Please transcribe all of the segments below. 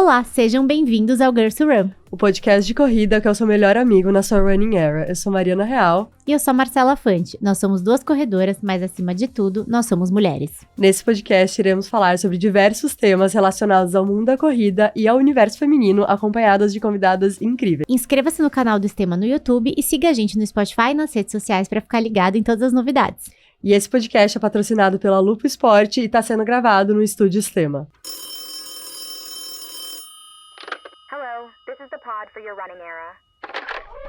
Olá, sejam bem-vindos ao Girls Who Run, o podcast de corrida que é o seu melhor amigo na sua running era. Eu sou Mariana Real. E eu sou a Marcela Fante. Nós somos duas corredoras, mas acima de tudo, nós somos mulheres. Nesse podcast, iremos falar sobre diversos temas relacionados ao mundo da corrida e ao universo feminino, acompanhadas de convidadas incríveis. Inscreva-se no canal do Estema no YouTube e siga a gente no Spotify e nas redes sociais para ficar ligado em todas as novidades. E esse podcast é patrocinado pela Lupo Esporte e está sendo gravado no Estúdio Estema. Hello, this is the pod for your running era.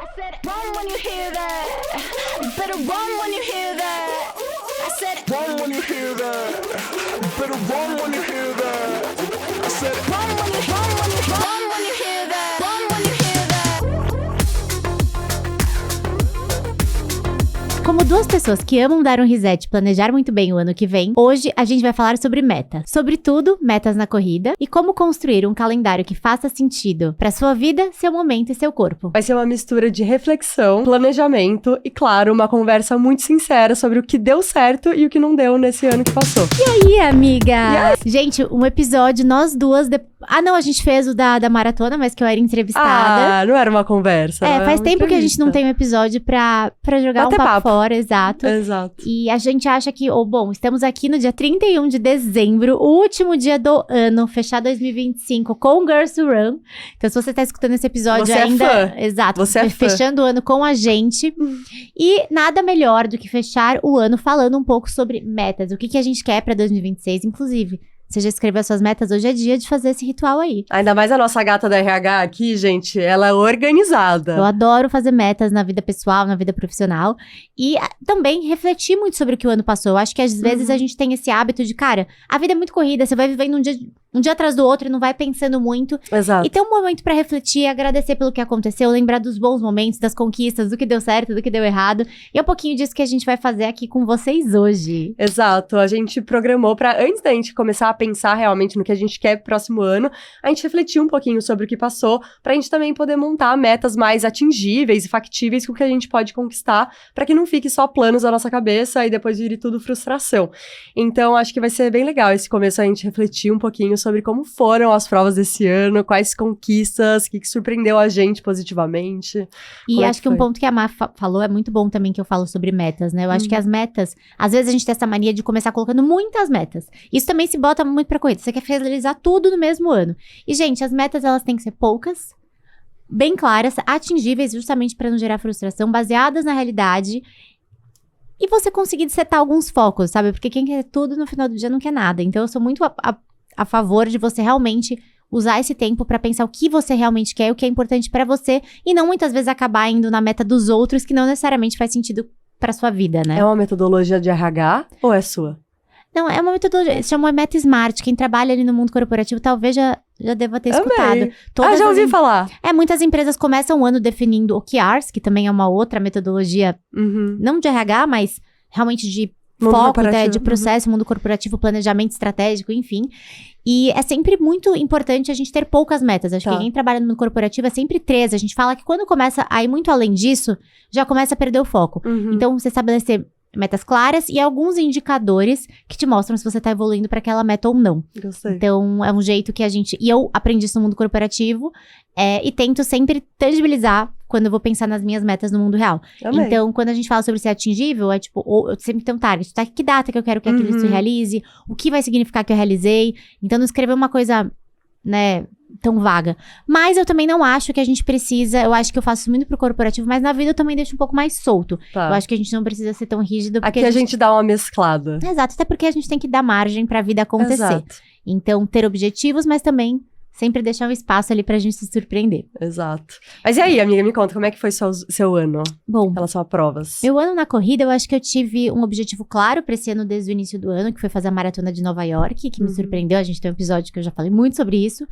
I said, run when you hear that. You better run when you hear that. I said, Run when you hear that. You better run when you hear that. I said, run when you hear that. Run when you hear that. Como duas pessoas que amam dar um reset e planejar muito bem o ano que vem, hoje a gente vai falar sobre meta. Sobretudo, metas na corrida e como construir um calendário que faça sentido para sua vida, seu momento e seu corpo. Vai ser uma mistura de reflexão, planejamento e, claro, uma conversa muito sincera sobre o que deu certo e o que não deu nesse ano que passou. E aí, amiga? Gente, um episódio, nós duas... Ah, não, a gente fez o da maratona, mas que eu era entrevistada. Ah, não era uma conversa. Faz tempo que a gente não tem um episódio pra jogar Bater um papo papo. fora, exato. Exato. E a gente acha que, bom, estamos aqui no dia 31 de dezembro, o último dia do ano, fechar 2025 com Girls Who Run. Então, se você tá escutando esse episódio Você ainda... é fã. Exato. Você é fã. Fechando o ano com a gente. E nada melhor do que fechar o ano falando um pouco sobre metas. O que a gente quer pra 2026, inclusive. Você já escreveu suas metas? Hoje é dia de fazer esse ritual aí. Ainda mais a nossa gata da RH aqui, gente, ela é organizada. Eu adoro fazer metas na vida pessoal, na vida profissional. E também refletir muito sobre o que o ano passou. Eu acho que às vezes a gente tem esse hábito de, cara, a vida é muito corrida, você vai vivendo um dia atrás do outro e não vai pensando muito. Exato. E ter um momento pra refletir, agradecer pelo que aconteceu, lembrar dos bons momentos, das conquistas, do que deu certo, do que deu errado. E é um pouquinho disso que a gente vai fazer aqui com vocês hoje. Exato, a gente programou pra, antes da gente começar a pensar realmente no que a gente quer pro próximo ano, a gente refletiu um pouquinho sobre o que passou, pra gente também poder montar metas mais atingíveis e factíveis com o que a gente pode conquistar, pra que não fique só planos na nossa cabeça e depois vire tudo frustração. Então, acho que vai ser bem legal esse começo a gente refletir um pouquinho sobre como foram as provas desse ano, quais conquistas, o que surpreendeu a gente positivamente. E acho que um ponto que a Má falou é muito bom também, que eu falo sobre metas, né? Eu acho que as metas, às vezes a gente tem essa mania de começar colocando muitas metas. Isso também se bota muito pra corrida. Você quer realizar tudo no mesmo ano. E, gente, as metas, elas têm que ser poucas, bem claras, atingíveis, justamente pra não gerar frustração, baseadas na realidade. E você conseguir setar alguns focos, sabe? Porque quem quer tudo no final do dia não quer nada. Então, eu sou muito a favor de você realmente usar esse tempo pra pensar o que você realmente quer, o que é importante pra você, e não muitas vezes acabar indo na meta dos outros, que não necessariamente faz sentido pra sua vida, né? É uma metodologia de RH ou é sua? Não, é uma metodologia, se chama Meta Smart. Quem trabalha ali no mundo corporativo talvez já deva ter escutado. Já ouvi falar. Muitas empresas começam o ano definindo OKRs, que também é uma outra metodologia, não de RH, mas realmente de Mundo foco, né, corporativo. de processo, mundo corporativo, planejamento estratégico, enfim. E é sempre muito importante a gente ter poucas metas. Acho que quem trabalha no mundo corporativo é sempre 13. A gente fala que quando começa a ir muito além disso, já começa a perder o foco. Então, você estabelecer metas claras e alguns indicadores que te mostram se você tá evoluindo para aquela meta ou não. Gostei. Então, é um jeito que a gente... E eu aprendi isso no mundo corporativo e tento sempre tangibilizar quando eu vou pensar nas minhas metas no mundo real. Amei. Então, quando a gente fala sobre ser atingível, é tipo... eu sempre tenho um target. Tá? Que data que eu quero que aquilo se realize? O que vai significar que eu realizei? Então, não escrever uma coisa, né, tão vaga. Mas eu também não acho que a gente precisa... Eu acho que eu faço isso muito pro corporativo, mas na vida eu também deixo um pouco mais solto. Tá. Eu acho que a gente não precisa ser tão rígido. Porque Aqui a gente dá uma mesclada. Exato, até porque a gente tem que dar margem pra vida acontecer. Exato. Então, ter objetivos, mas também sempre deixar um espaço ali pra gente se surpreender. Exato. Mas e aí, amiga, me conta, como é que foi seu ano Bom, em relação a provas? meu ano na corrida, eu acho que eu tive um objetivo claro pra esse ano desde o início do ano, que foi fazer a maratona de Nova York, que me surpreendeu. A gente tem um episódio que eu já falei muito sobre isso.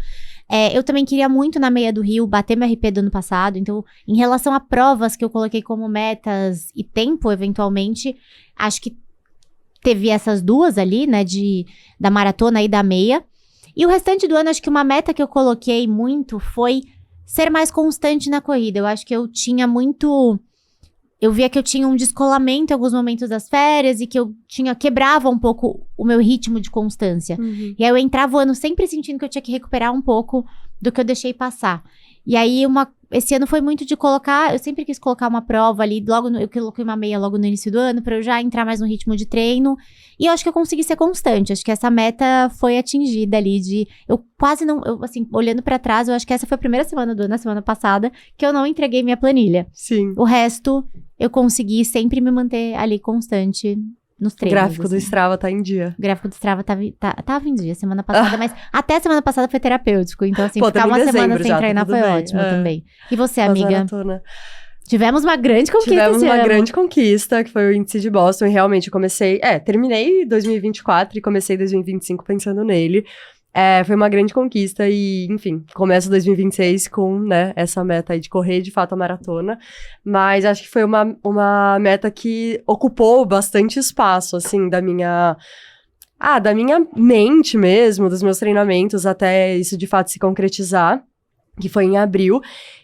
Eu também queria muito na meia do Rio bater meu RP do ano passado. Então, em relação a provas que eu coloquei como metas e tempo, eventualmente, acho que teve essas duas ali, né, da maratona e da meia. E o restante do ano, acho que uma meta que eu coloquei muito foi ser mais constante na corrida. Eu acho que eu tinha muito eu via que eu tinha um descolamento em alguns momentos das férias e que eu quebrava um pouco o meu ritmo de constância. E aí eu entrava o ano sempre sentindo que eu tinha que recuperar um pouco do que eu deixei passar. E aí, esse ano foi muito de colocar... Eu sempre quis colocar uma prova ali, eu coloquei uma meia logo no início do ano, pra eu já entrar mais no ritmo de treino. E eu acho que eu consegui ser constante. Acho que essa meta foi atingida ali eu quase não... assim, olhando pra trás, eu acho que essa foi a primeira semana do ano, na semana passada, que eu não entreguei minha planilha. Sim. O resto, eu consegui sempre me manter ali constante nos O treinos. gráfico do assim. Strava tá em dia. O gráfico do Strava tava em dia semana passada, mas até semana passada foi terapêutico. Então, assim, Pô, ficar tamo em uma semana dezembro sem já, tá treinar tudo foi bem. ótimo É. também. E você, Faz amiga? maratona. Tivemos uma grande conquista Tivemos esse uma ano. grande conquista, que foi o índice de Boston. E realmente eu comecei... terminei 2024 e comecei 2025 pensando nele. Foi uma grande conquista e, enfim, começo 2026 com, né, essa meta aí de correr, de fato, a maratona. Mas acho que foi uma meta que ocupou bastante espaço, assim, da minha mente mesmo, dos meus treinamentos, até isso de fato se concretizar, que foi em abril.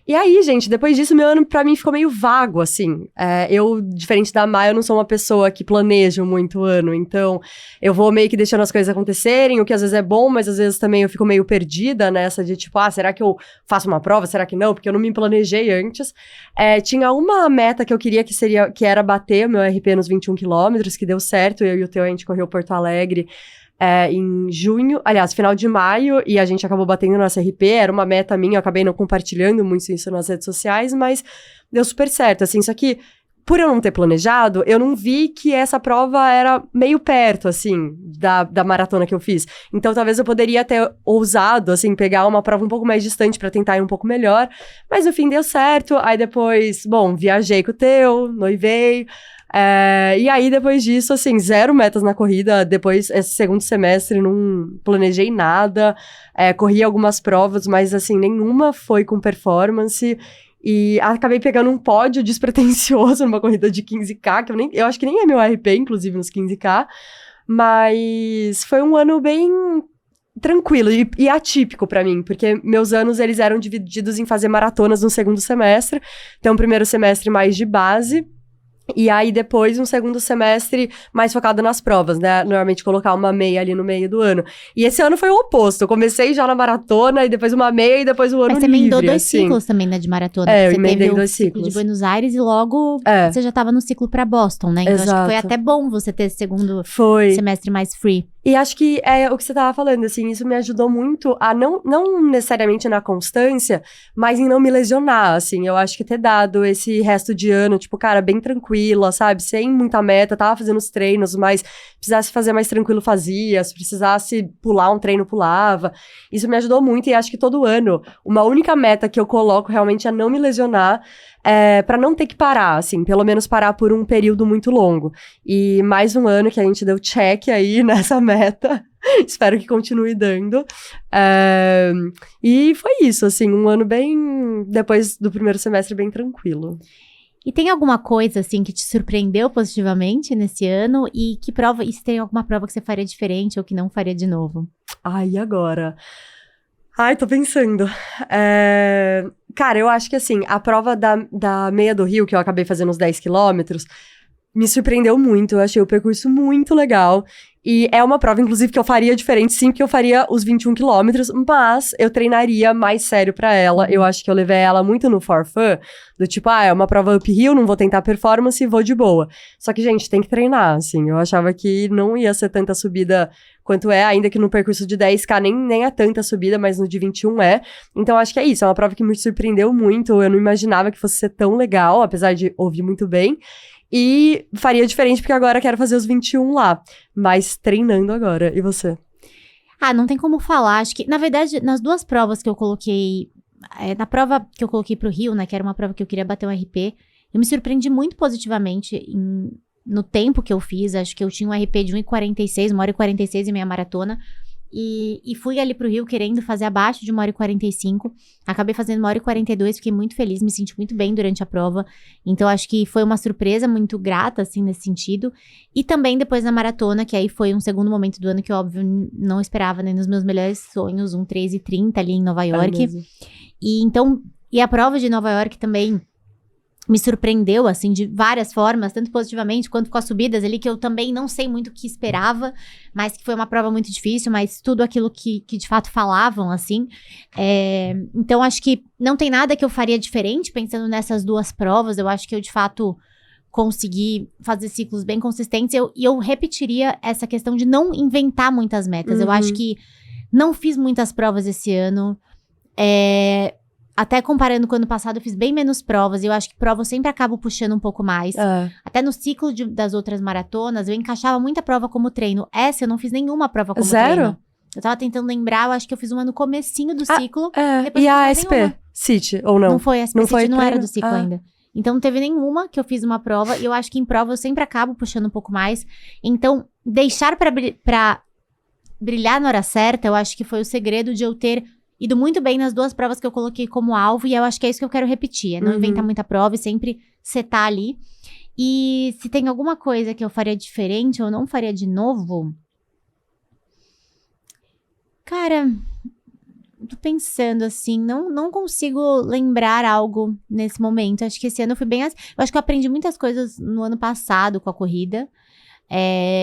E aí, gente, depois disso, meu ano pra mim ficou meio vago, assim. Eu, diferente da Mai, eu não sou uma pessoa que planejo muito o ano, então eu vou meio que deixando as coisas acontecerem, o que às vezes é bom, mas às vezes também eu fico meio perdida nessa de tipo, será que eu faço uma prova? Será que não? Porque eu não me planejei antes. Tinha uma meta que eu queria que era bater meu RP nos 21 quilômetros, que deu certo, eu e o Teo, a gente correu Porto Alegre, em junho, aliás, final de maio, e a gente acabou batendo nossa RP, era uma meta minha, eu acabei não compartilhando muito isso nas redes sociais, mas deu super certo, assim, só que por eu não ter planejado, eu não vi que essa prova era meio perto, assim, da maratona que eu fiz. Então, talvez eu poderia ter ousado, assim, pegar uma prova um pouco mais distante pra tentar ir um pouco melhor, mas no fim deu certo, aí depois, bom, viajei com o Teu, noivei. E aí, depois disso, assim, 0 metas na corrida. Depois, esse segundo semestre, não planejei nada. Corri algumas provas, mas, assim, nenhuma foi com performance. E acabei pegando um pódio despretensioso numa corrida de 15K, que eu acho que nem é meu RP, inclusive, nos 15K. Mas foi um ano bem tranquilo e atípico pra mim, porque meus anos, eles eram divididos em fazer maratonas no segundo semestre. Então, primeiro semestre mais de base, e aí, depois, um segundo semestre mais focado nas provas, né? Normalmente colocar uma meia ali no meio do ano. E esse ano foi o oposto. Eu comecei já na maratona, e depois uma meia, e depois o ano livre, Mas você emendou 2 assim. ciclos também, né, de maratona. Eu Você emendei teve 2 ciclo de ciclos. Buenos Aires e logo você já tava no ciclo pra Boston, né? Então acho que foi Exato. até bom você ter esse segundo Foi. semestre mais free. E acho que é o que você tava falando, assim, isso me ajudou muito a não necessariamente na constância, mas em não me lesionar, assim. Eu acho que ter dado esse resto de ano, tipo, cara, bem tranquila, sabe? Sem muita meta, tava fazendo os treinos, mas precisasse fazer mais tranquilo, fazia. Se precisasse pular um treino, pulava. Isso me ajudou muito e acho que todo ano, uma única meta que eu coloco realmente é não me lesionar, pra não ter que parar, assim, pelo menos parar por um período muito longo. E mais um ano que a gente deu check aí nessa meta, espero que continue dando. E foi isso, assim, um ano bem, depois do primeiro semestre, bem tranquilo. E tem alguma coisa, assim, que te surpreendeu positivamente nesse ano? E se tem alguma prova que você faria diferente ou que não faria de novo? E agora? Tô pensando. Cara, eu acho que assim, a prova da meia do Rio, que eu acabei fazendo os 10 quilômetros, me surpreendeu muito. Eu achei o percurso muito legal. E é uma prova, inclusive, que eu faria diferente, sim, porque eu faria os 21 quilômetros, mas eu treinaria mais sério pra ela. Eu acho que eu levei ela muito no for fun, do tipo, é uma prova uphill, não vou tentar performance e vou de boa. Só que, gente, tem que treinar, assim. Eu achava que não ia ser tanta subida quanto ainda que no percurso de 10K nem é tanta subida, mas no de 21 é. Então, acho que é isso, é uma prova que me surpreendeu muito. Eu não imaginava que fosse ser tão legal, apesar de ouvir muito bem. E faria diferente, porque agora quero fazer os 21 lá. Mas treinando agora. E você? Não tem como falar. Acho que, na verdade, nas 2 provas que eu coloquei... na prova que eu coloquei pro Rio, né? Que era uma prova que eu queria bater um RP. Eu me surpreendi muito positivamente no tempo que eu fiz. Acho que eu tinha um RP de 1h46, 1h46 em minha maratona. E fui ali pro Rio querendo fazer abaixo de 1h45. Acabei fazendo 1h42, fiquei muito feliz, me senti muito bem durante a prova. Então, acho que foi uma surpresa muito grata, assim, nesse sentido. E também depois na maratona, que aí foi um segundo momento do ano que, óbvio, não esperava, nem nos meus melhores sonhos, 3h30 ali em Nova York. E a prova de Nova York também me surpreendeu, assim, de várias formas, tanto positivamente quanto com as subidas ali, que eu também não sei muito o que esperava, mas que foi uma prova muito difícil, mas tudo aquilo que de fato falavam, assim. Então, acho que não tem nada que eu faria diferente, pensando nessas duas provas. Eu acho que eu, de fato, consegui fazer ciclos bem consistentes. E eu repetiria essa questão de não inventar muitas metas. Eu acho que não fiz muitas provas esse ano. Até comparando com o ano passado, eu fiz bem menos provas. E eu acho que prova eu sempre acabo puxando um pouco mais. Até no ciclo das outras maratonas, eu encaixava muita prova como treino. Essa eu não fiz nenhuma prova como treino. Eu tava tentando lembrar, eu acho que eu fiz uma no comecinho do ciclo. E a SP? City, ou não? Não foi, a SP City não era do ciclo ainda. Então, não teve nenhuma que eu fiz uma prova. E eu acho que em prova eu sempre acabo puxando um pouco mais. Então, deixar pra brilhar na hora certa, eu acho que foi o segredo de eu ter ido muito bem nas duas provas que eu coloquei como alvo. E eu acho que é isso que eu quero repetir. É não inventar muita prova e sempre setar ali. E se tem alguma coisa que eu faria diferente ou não faria de novo... Cara, tô pensando assim, não consigo lembrar algo nesse momento. Acho que esse ano eu fui bem... Eu acho que eu aprendi muitas coisas no ano passado com a corrida.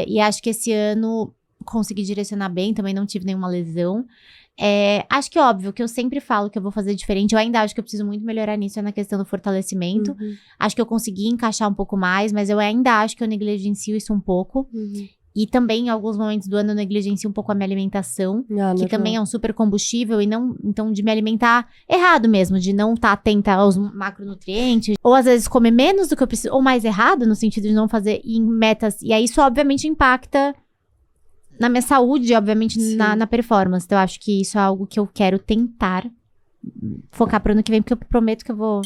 E acho que esse ano consegui direcionar bem, também não tive nenhuma lesão. Acho que óbvio que eu sempre falo que eu vou fazer diferente. Eu ainda acho que eu preciso muito melhorar nisso, na questão do fortalecimento. Acho que eu consegui encaixar um pouco mais, mas eu ainda acho que eu negligencio isso um pouco. E também, em alguns momentos do ano, eu negligencio um pouco a minha alimentação, que também é um super combustível, e não, então, de me alimentar errado mesmo, de não estar atenta aos macronutrientes, ou às vezes comer menos do que eu preciso, ou mais errado, no sentido de não fazer em metas, e aí isso obviamente impacta na minha saúde, obviamente na performance. Então, eu acho que isso é algo que eu quero tentar focar pro ano que vem, porque eu prometo que eu vou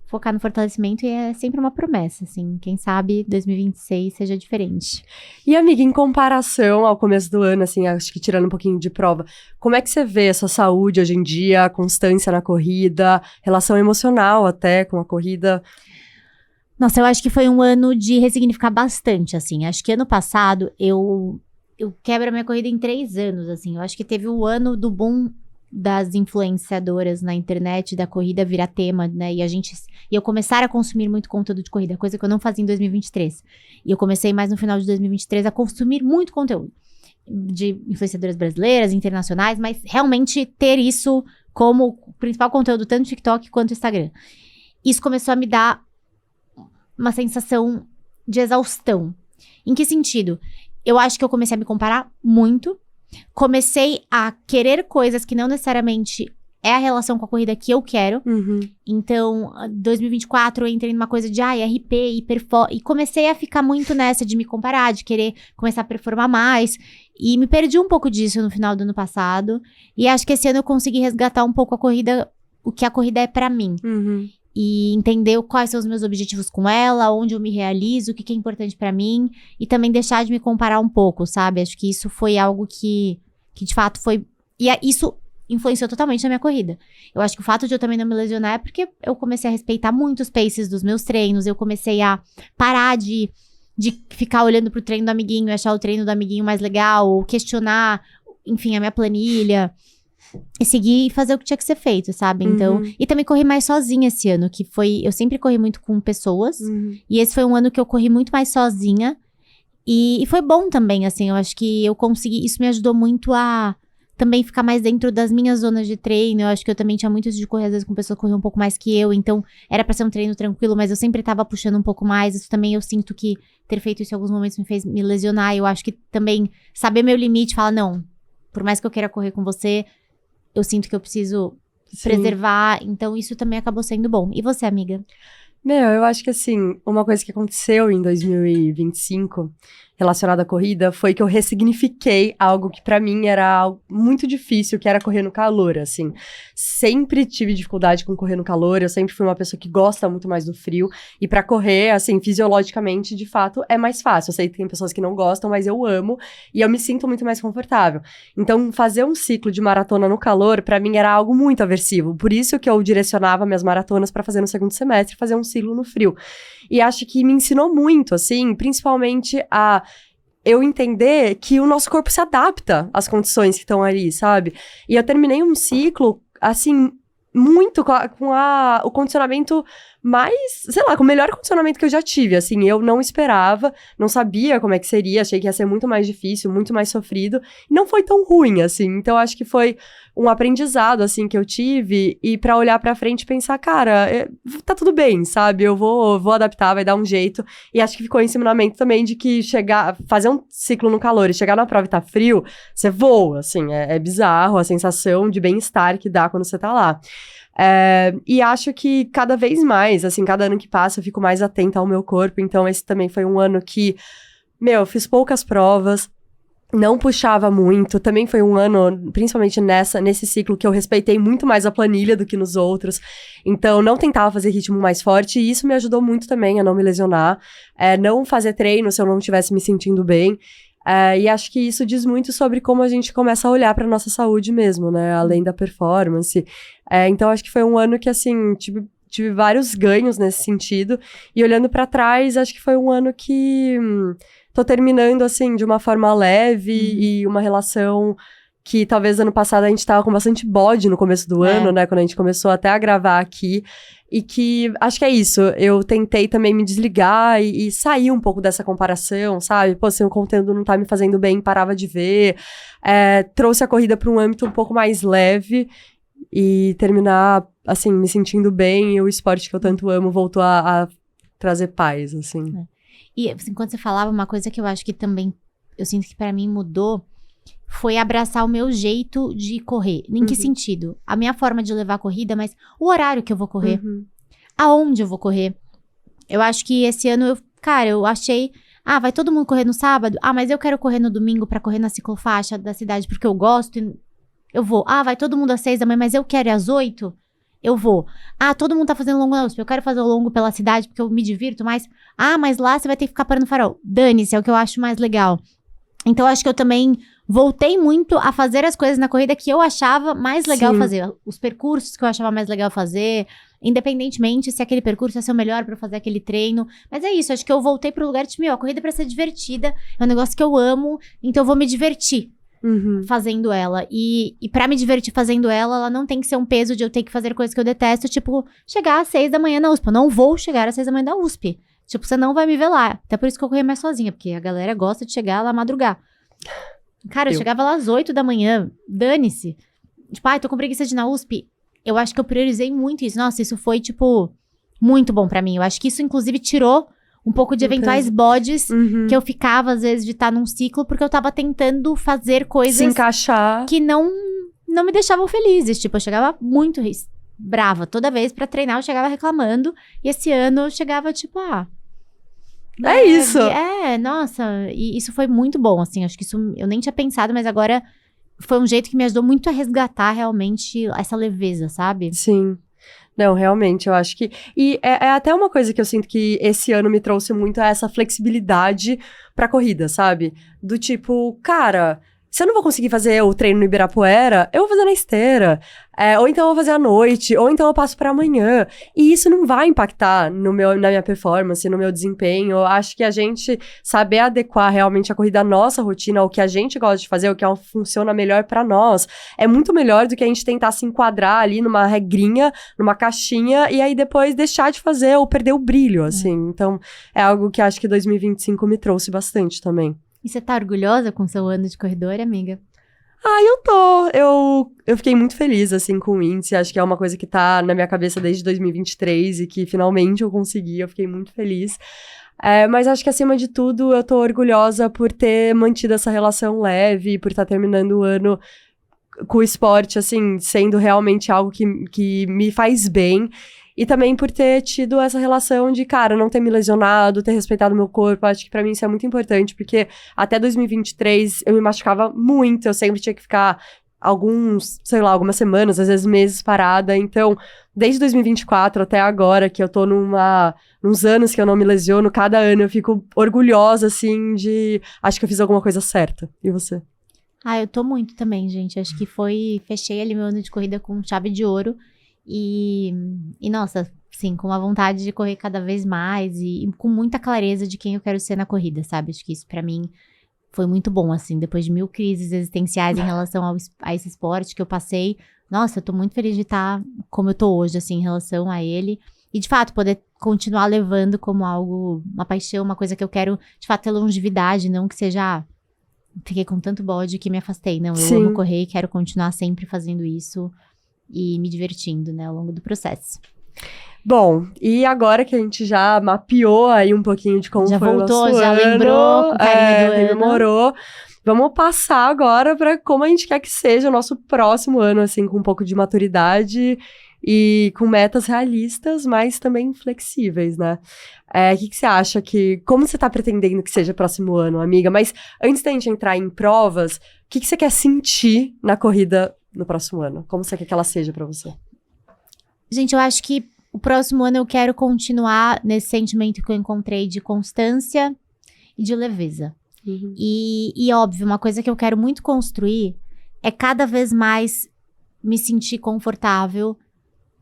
focar no fortalecimento, e é sempre uma promessa, assim. Quem sabe 2026 seja diferente. E, amiga, em comparação ao começo do ano, assim, acho que tirando um pouquinho de prova, como é que você vê essa saúde hoje em dia, a constância na corrida, relação emocional até com a corrida? Nossa, eu acho que foi um ano de ressignificar bastante, assim. Acho que ano passado eu quebro a minha corrida em 3 anos, assim. Eu acho que teve o ano do boom das influenciadoras na internet, da corrida virar tema, né, e eu começar a consumir muito conteúdo de corrida, coisa que eu não fazia em 2023, e eu comecei mais no final de 2023 a consumir muito conteúdo de influenciadoras brasileiras, internacionais, mas realmente ter isso como principal conteúdo, tanto no TikTok quanto no Instagram. Isso começou a me dar uma sensação de exaustão. Em que sentido? Eu acho que eu comecei a me comparar muito. Comecei a querer coisas que não necessariamente é a relação com a corrida que eu quero. Então, 2024 eu entrei numa coisa de RP, e comecei a ficar muito nessa de me comparar, de querer começar a performar mais. E me perdi um pouco disso no final do ano passado. E acho que esse ano eu consegui resgatar um pouco a corrida, o que a corrida é pra mim. E entender quais são os meus objetivos com ela, onde eu me realizo, o que é importante pra mim, e também deixar de me comparar um pouco, sabe? Acho que isso foi algo que de fato foi... E isso influenciou totalmente na minha corrida. Eu acho que o fato de eu também não me lesionar é porque eu comecei a respeitar muito os paces dos meus treinos, eu comecei a parar de ficar olhando pro treino do amiguinho e achar o treino do amiguinho mais legal, ou questionar, enfim, a minha planilha... E seguir e fazer o que tinha que ser feito, sabe? Então, e também corri mais sozinha esse ano, que foi... Eu sempre corri muito com pessoas. E esse foi um ano que eu corri muito mais sozinha. E foi bom também, assim. Eu acho que eu consegui... Isso me ajudou muito a também ficar mais dentro das minhas zonas de treino. Eu acho que eu também tinha muito isso de correr, às vezes, com pessoas que corriam um pouco mais que eu. Então, era pra ser um treino tranquilo, mas eu sempre tava puxando um pouco mais. Isso também eu sinto que ter feito isso em alguns momentos me fez me lesionar. Eu acho que também saber meu limite, falar, não, por mais que eu queira correr com você... Eu sinto que eu preciso preservar, então isso também acabou sendo bom. E você, amiga? Eu acho que assim, uma coisa que aconteceu em 2025, relacionada à corrida, foi que eu ressignifiquei algo que pra mim era algo muito difícil, que era correr no calor, assim. Sempre tive dificuldade com correr no calor, eu sempre fui uma pessoa que gosta muito mais do frio, e pra correr, assim, fisiologicamente, de fato, é mais fácil. Eu sei que tem pessoas que não gostam, mas eu amo, e eu me sinto muito mais confortável. Então, fazer um ciclo de maratona no calor, pra mim, era algo muito aversivo. Por isso que eu direcionava minhas maratonas pra fazer no segundo semestre, fazer um ciclo no frio. E acho que me ensinou muito, assim, principalmente a eu entender que o nosso corpo se adapta às condições que estão ali, sabe? E eu terminei um ciclo, assim, muito o condicionamento mais, sei lá, com o melhor condicionamento que eu já tive, assim, eu não esperava, não sabia como é que seria, achei que ia ser muito mais difícil, muito mais sofrido, e não foi tão ruim, assim, então acho que foi um aprendizado, assim, que eu tive, e pra olhar pra frente e pensar, cara, tá tudo bem, sabe, eu vou adaptar, vai dar um jeito, e acho que ficou ensinamento também de que fazer um ciclo no calor e chegar na prova e tá frio, você voa, assim, é bizarro a sensação de bem-estar que dá quando você tá lá. E acho que cada vez mais, assim, cada ano que passa eu fico mais atenta ao meu corpo, então esse também foi um ano que, eu fiz poucas provas, não puxava muito, também foi um ano, principalmente nesse ciclo, que eu respeitei muito mais a planilha do que nos outros, então não tentava fazer ritmo mais forte, e isso me ajudou muito também a não me lesionar, não fazer treino se eu não estivesse me sentindo bem. E acho que isso diz muito sobre como a gente começa a olhar pra nossa saúde mesmo, né? Além da performance. Então, acho que foi um ano que, assim, tive vários ganhos nesse sentido. E olhando pra trás, acho que foi um ano que tô terminando, assim, de uma forma leve e uma relação que talvez ano passado a gente tava com bastante bode no começo do ano, né? Quando a gente começou até a gravar aqui. E que, acho que é isso, eu tentei também me desligar e sair um pouco dessa comparação, sabe? Pô, se o conteúdo não tá me fazendo bem, parava de ver. Trouxe a corrida pra um âmbito um pouco mais leve e terminar, assim, me sentindo bem, e o esporte que eu tanto amo voltou a trazer paz, assim. E, assim, quando você falava, uma coisa que eu acho que também, eu sinto que pra mim mudou, foi abraçar o meu jeito de correr. Em que sentido? A minha forma de levar a corrida, mas o horário que eu vou correr. Aonde eu vou correr. Eu acho que esse ano, eu achei... vai todo mundo correr no sábado? Mas eu quero correr no domingo pra correr na ciclofaixa da cidade, porque eu gosto. Eu vou. Vai todo mundo às 6 da manhã, mas eu quero ir às 8? Eu vou. Todo mundo tá fazendo longo na USP, eu quero fazer o longo pela cidade, porque eu me divirto mais. Mas lá você vai ter que ficar parando no farol. Dane-se, é o que eu acho mais legal. Então, eu acho que eu também voltei muito a fazer as coisas na corrida que eu achava mais legal fazer. Os percursos que eu achava mais legal fazer, independentemente se aquele percurso ia ser o melhor pra fazer aquele treino. Mas é isso, acho que eu voltei pro lugar de, a corrida é pra ser divertida, é um negócio que eu amo, então eu vou me divertir fazendo ela. E pra me divertir fazendo ela não tem que ser um peso de eu ter que fazer coisas que eu detesto, tipo, chegar às 6 da manhã na USP. Eu não vou chegar às 6 da manhã na USP. Tipo, você não vai me ver lá. Até por isso que eu corri mais sozinha, porque a galera gosta de chegar lá madrugar. Cara, eu chegava lá às 8 da manhã, dane-se. Tipo, tô com preguiça de ir na USP. Eu acho que eu priorizei muito isso. Nossa, isso foi, tipo, muito bom pra mim. Eu acho que isso, inclusive, tirou um pouco de eventuais bodes que eu ficava, às vezes, de estar num ciclo, porque eu tava tentando fazer coisas... Se encaixar. Que não me deixavam felizes. Tipo, eu chegava muito brava. Toda vez pra treinar, eu chegava reclamando. E esse ano, eu chegava, tipo, é isso. Nossa, e isso foi muito bom, assim, acho que isso eu nem tinha pensado, mas agora foi um jeito que me ajudou muito a resgatar realmente essa leveza, sabe? Sim. Não, realmente, eu acho que... E é até uma coisa que eu sinto que esse ano me trouxe muito, essa flexibilidade pra corrida, sabe? Do tipo, cara... Se eu não vou conseguir fazer o treino no Ibirapuera, eu vou fazer na esteira. Ou então eu vou fazer à noite, ou então eu passo pra amanhã. E isso não vai impactar na minha performance, no meu desempenho. Eu acho que a gente saber adequar realmente a corrida à nossa rotina, ao que a gente gosta de fazer, o que funciona melhor pra nós, é muito melhor do que a gente tentar se enquadrar ali numa regrinha, numa caixinha, e aí depois deixar de fazer ou perder o brilho, assim. Então, é algo que acho que 2025 me trouxe bastante também. E você tá orgulhosa com o seu ano de corredora, amiga? Eu tô. Eu fiquei muito feliz, assim, com o índice. Acho que é uma coisa que tá na minha cabeça desde 2023 e que finalmente eu consegui. Eu fiquei muito feliz. Mas acho que, acima de tudo, eu tô orgulhosa por ter mantido essa relação leve, por estar terminando o ano com o esporte, assim, sendo realmente algo que me faz bem. E também por ter tido essa relação de, cara, não ter me lesionado, ter respeitado meu corpo. Acho que pra mim isso é muito importante, porque até 2023 eu me machucava muito, eu sempre tinha que ficar algumas semanas, às vezes meses parada. Então, desde 2024 até agora, que eu tô nos anos que eu não me lesiono, cada ano eu fico orgulhosa, assim, acho que eu fiz alguma coisa certa. E você? Eu tô muito também, gente. Acho que fechei ali meu ano de corrida com chave de ouro. E nossa, sim, com a vontade de correr cada vez mais e com muita clareza de quem eu quero ser na corrida, sabe? Acho que isso pra mim foi muito bom, assim, depois de 1000 crises existenciais em relação a esse esporte que eu passei, nossa, eu tô muito feliz de estar como eu tô hoje, assim, em relação a ele. E, de fato, poder continuar levando como algo, uma paixão, uma coisa que eu quero, de fato, ter longevidade, não que seja, fiquei com tanto bode que me afastei. Não, eu Sim. amo correr e quero continuar sempre fazendo isso e me divertindo, né, ao longo do processo. Bom, e agora que a gente já mapeou aí um pouquinho de como Já foi voltou, o nosso já ano, lembrou com o carinho do ano. rememorou. Vamos passar agora para como a gente quer que seja o nosso próximo ano, assim, com um pouco de maturidade e com metas realistas, mas também flexíveis, né? O que você acha como você tá pretendendo que seja o próximo ano, amiga? Mas antes da gente entrar em provas, o que você quer sentir na corrida no próximo ano? Como você quer que ela seja para você? Gente, eu acho que o próximo ano eu quero continuar nesse sentimento que eu encontrei de constância e de leveza. Uhum. E óbvio, uma coisa que eu quero muito construir é cada vez mais me sentir confortável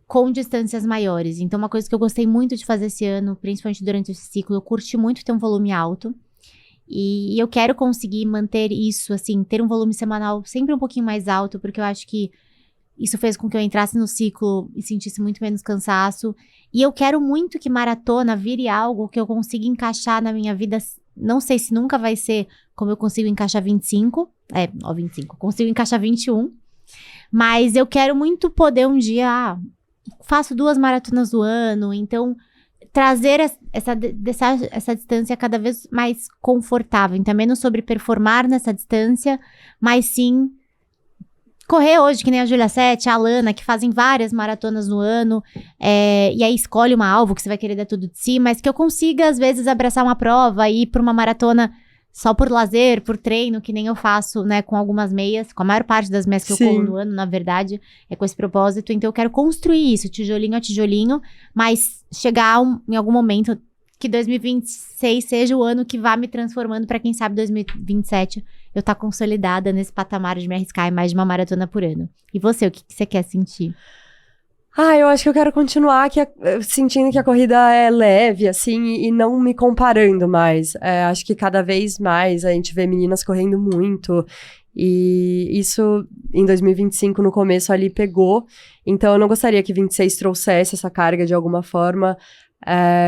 com distâncias maiores. Então, uma coisa que eu gostei muito de fazer esse ano, principalmente durante esse ciclo, eu curti muito ter um volume alto. E eu quero conseguir manter isso, assim, ter um volume semanal sempre um pouquinho mais alto, porque eu acho que isso fez com que eu entrasse no ciclo e sentisse muito menos cansaço. E eu quero muito que maratona vire algo que eu consiga encaixar na minha vida. Não sei se nunca vai ser como eu consigo encaixar 25. 25. Consigo encaixar 21. Mas eu quero muito poder um dia... faço 2 maratonas do ano. Então, trazer essa distância cada vez mais confortável. Então, menos sobre performar nessa distância, mas sim... correr hoje, que nem a Julia Sete, a Alana, que fazem várias maratonas no ano, e aí escolhe uma alvo que você vai querer dar tudo de si, mas que eu consiga, às vezes, abraçar uma prova e ir pra uma maratona só por lazer, por treino, que nem eu faço, né, com algumas meias, com a maior parte das meias que eu corro no ano, na verdade, é com esse propósito. Então eu quero construir isso, tijolinho a tijolinho, mas chegar em algum momento que 2026 seja o ano que vá me transformando para quem sabe 2027 eu tá consolidada nesse patamar de me arriscar em mais de uma maratona por ano. E você, o que você quer sentir? Eu acho que eu quero continuar sentindo que a corrida é leve, assim, e não me comparando mais. Acho que cada vez mais a gente vê meninas correndo muito, e isso em 2025 no começo ali pegou. Então eu não gostaria que 26 trouxesse essa carga de alguma forma.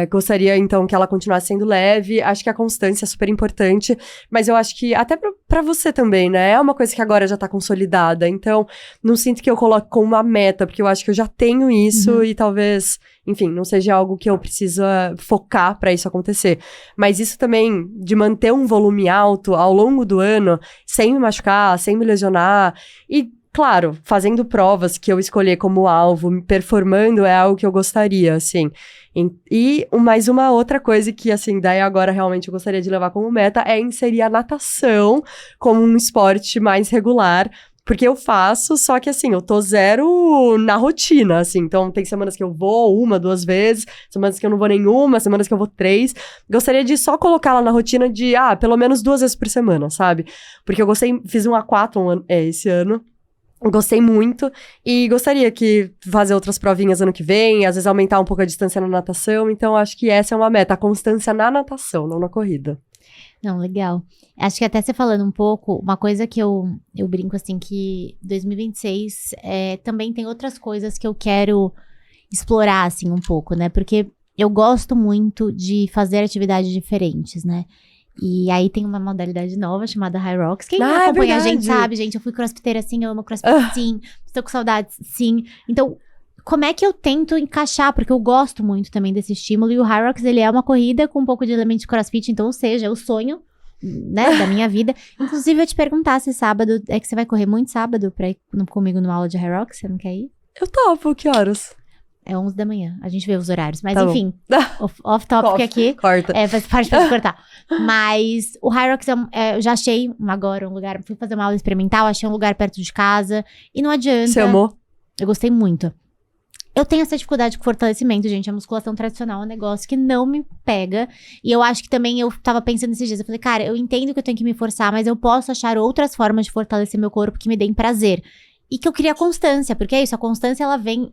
Gostaria, então, que ela continuasse sendo leve. Acho que a constância é super importante, mas eu acho que até pra você também, né? É uma coisa que agora já tá consolidada, então não sinto que eu coloque como uma meta, porque eu acho que eu já tenho isso e talvez, enfim, não seja algo que eu precisa focar pra isso acontecer. Mas isso também, de manter um volume alto ao longo do ano, sem me machucar, sem me lesionar, e claro, fazendo provas que eu escolher como alvo, me performando, é algo que eu gostaria, assim. E mais uma outra coisa que, assim, daí agora realmente eu gostaria de levar como meta é inserir a natação como um esporte mais regular, porque eu faço, só que assim, eu tô zero na rotina, assim, então tem semanas que eu vou 1, 2 vezes, semanas que eu não vou nenhuma, semanas que eu vou 3, gostaria de só colocar ela na rotina de, pelo menos 2 vezes por semana, sabe? Porque eu fiz um aquatlon esse ano, gostei muito e gostaria que fazer outras provinhas ano que vem, às vezes aumentar um pouco a distância na natação, então acho que essa é uma meta, a constância na natação, não na corrida. Não, legal. Acho que até você falando um pouco, uma coisa que eu brinco assim, que 2026 também tem outras coisas que eu quero explorar assim um pouco, né, porque eu gosto muito de fazer atividades diferentes, né. E aí tem uma modalidade nova chamada High Rocks. Quem acompanha a gente sabe, gente, eu fui crossfiteira sim, eu amo crossfit sim, estou com saudades sim. Então, como é que eu tento encaixar? Porque eu gosto muito também desse estímulo. E o High Rocks, ele é uma corrida com um pouco de elemento de crossfit. Então, ou seja, é o sonho, né, da minha vida. Inclusive, eu te perguntar se sábado, que você vai correr muito sábado pra ir comigo numa aula de High Rocks? Você não quer ir? Eu topo, que horas? É 11 da manhã, a gente vê os horários. Mas tá enfim, off-topic aqui. Corta. Faz parte pra cortar. Mas o High Rocks, eu já achei agora um lugar, fui fazer uma aula experimental, achei um lugar perto de casa. E não adianta. Você amou? Eu gostei muito. Eu tenho essa dificuldade com fortalecimento, gente. A musculação tradicional é um negócio que não me pega. E eu acho que também, eu tava pensando esses dias, eu falei, cara, eu entendo que eu tenho que me forçar, mas eu posso achar outras formas de fortalecer meu corpo que me deem prazer. E que eu queria constância, porque é isso, a constância, ela vem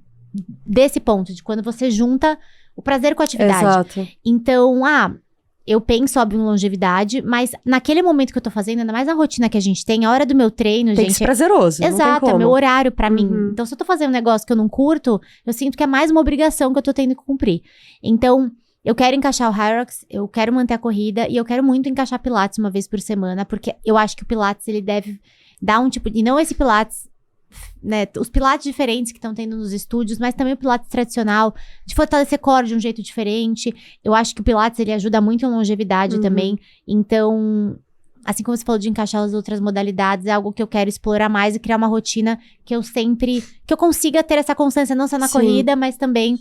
desse ponto, de quando você junta o prazer com a atividade. Exato. Então, eu penso, óbvio, em longevidade, mas naquele momento que eu tô fazendo, ainda mais na rotina que a gente tem, a hora do meu treino, Tem gente... que ser prazeroso, não tem Exato, é como. meu horário pra mim. Uhum. Então, se eu tô fazendo um negócio que eu não curto, eu sinto que é mais uma obrigação que eu tô tendo que cumprir. Então, eu quero encaixar o Hyrox, eu quero manter a corrida e eu quero muito encaixar Pilates uma vez por semana, porque eu acho que o Pilates, ele deve dar um tipo... E não esse Pilates... Né, os pilates diferentes que estão tendo nos estúdios, mas também o pilates tradicional, de fortalecer core de um jeito diferente. Eu acho que o pilates, ele ajuda muito em longevidade também. Então, assim como você falou de encaixar as outras modalidades, é algo que eu quero explorar mais e criar uma rotina que eu consiga ter essa constância, não só na Sim. corrida, mas também...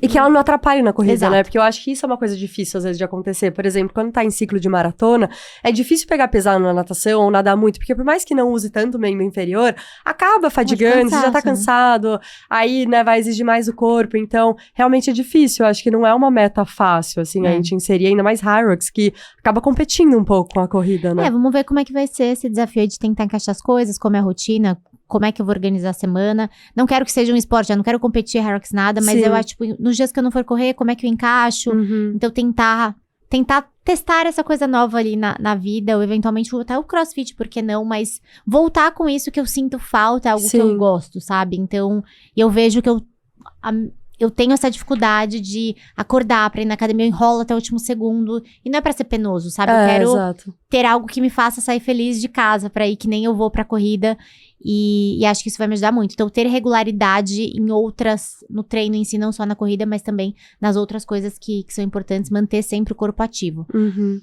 E que ela não atrapalhe na corrida, Exato. né? Porque eu acho que isso é uma coisa difícil, às vezes, de acontecer. Por exemplo, quando tá em ciclo de maratona, é difícil pegar pesado na natação ou nadar muito, porque por mais que não use tanto o membro inferior, acaba fadigando, você já tá cansaço, né? cansado, aí, né, vai exigir mais o corpo. Então, realmente é difícil. Eu acho que não é uma meta fácil, assim, a gente inserir ainda mais Hyrox, que acaba competindo um pouco com a corrida, né? vamos ver como é que vai ser esse desafio aí de tentar encaixar as coisas, como é a rotina, como é que eu vou organizar a semana. Não quero que seja um esporte, eu não quero competir Hyrox nada, mas Sim. eu acho, tipo, nos dias que eu não for correr, como é que eu encaixo? Uhum. Então, tentar testar essa coisa nova ali na vida, ou eventualmente voltar o CrossFit, por que não? Mas voltar com isso que eu sinto falta, é algo que eu Sim. gosto, sabe? Então, eu vejo que eu tenho essa dificuldade de acordar pra ir na academia, eu enrolo até o último segundo, e não é pra ser penoso, sabe? Eu quero Exato. ter algo que me faça sair feliz de casa pra ir, que nem eu vou pra corrida, e acho que isso vai me ajudar muito. Então, ter regularidade em outras, no treino em si, não só na corrida, mas também nas outras coisas que são importantes, manter sempre o corpo ativo. Uhum.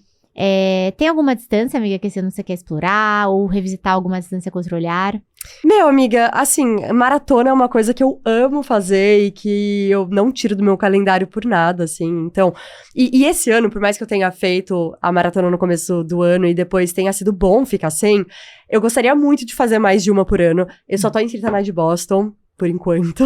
Tem alguma distância, amiga, que você quer explorar, ou revisitar alguma distância com outro olhar? Meu, amiga, assim, maratona é uma coisa que eu amo fazer e que eu não tiro do meu calendário por nada, assim. Então, e esse ano, por mais que eu tenha feito a maratona no começo do ano e depois tenha sido bom ficar sem, eu gostaria muito de fazer mais de uma por ano. Eu só tô inscrita na de Boston, por enquanto.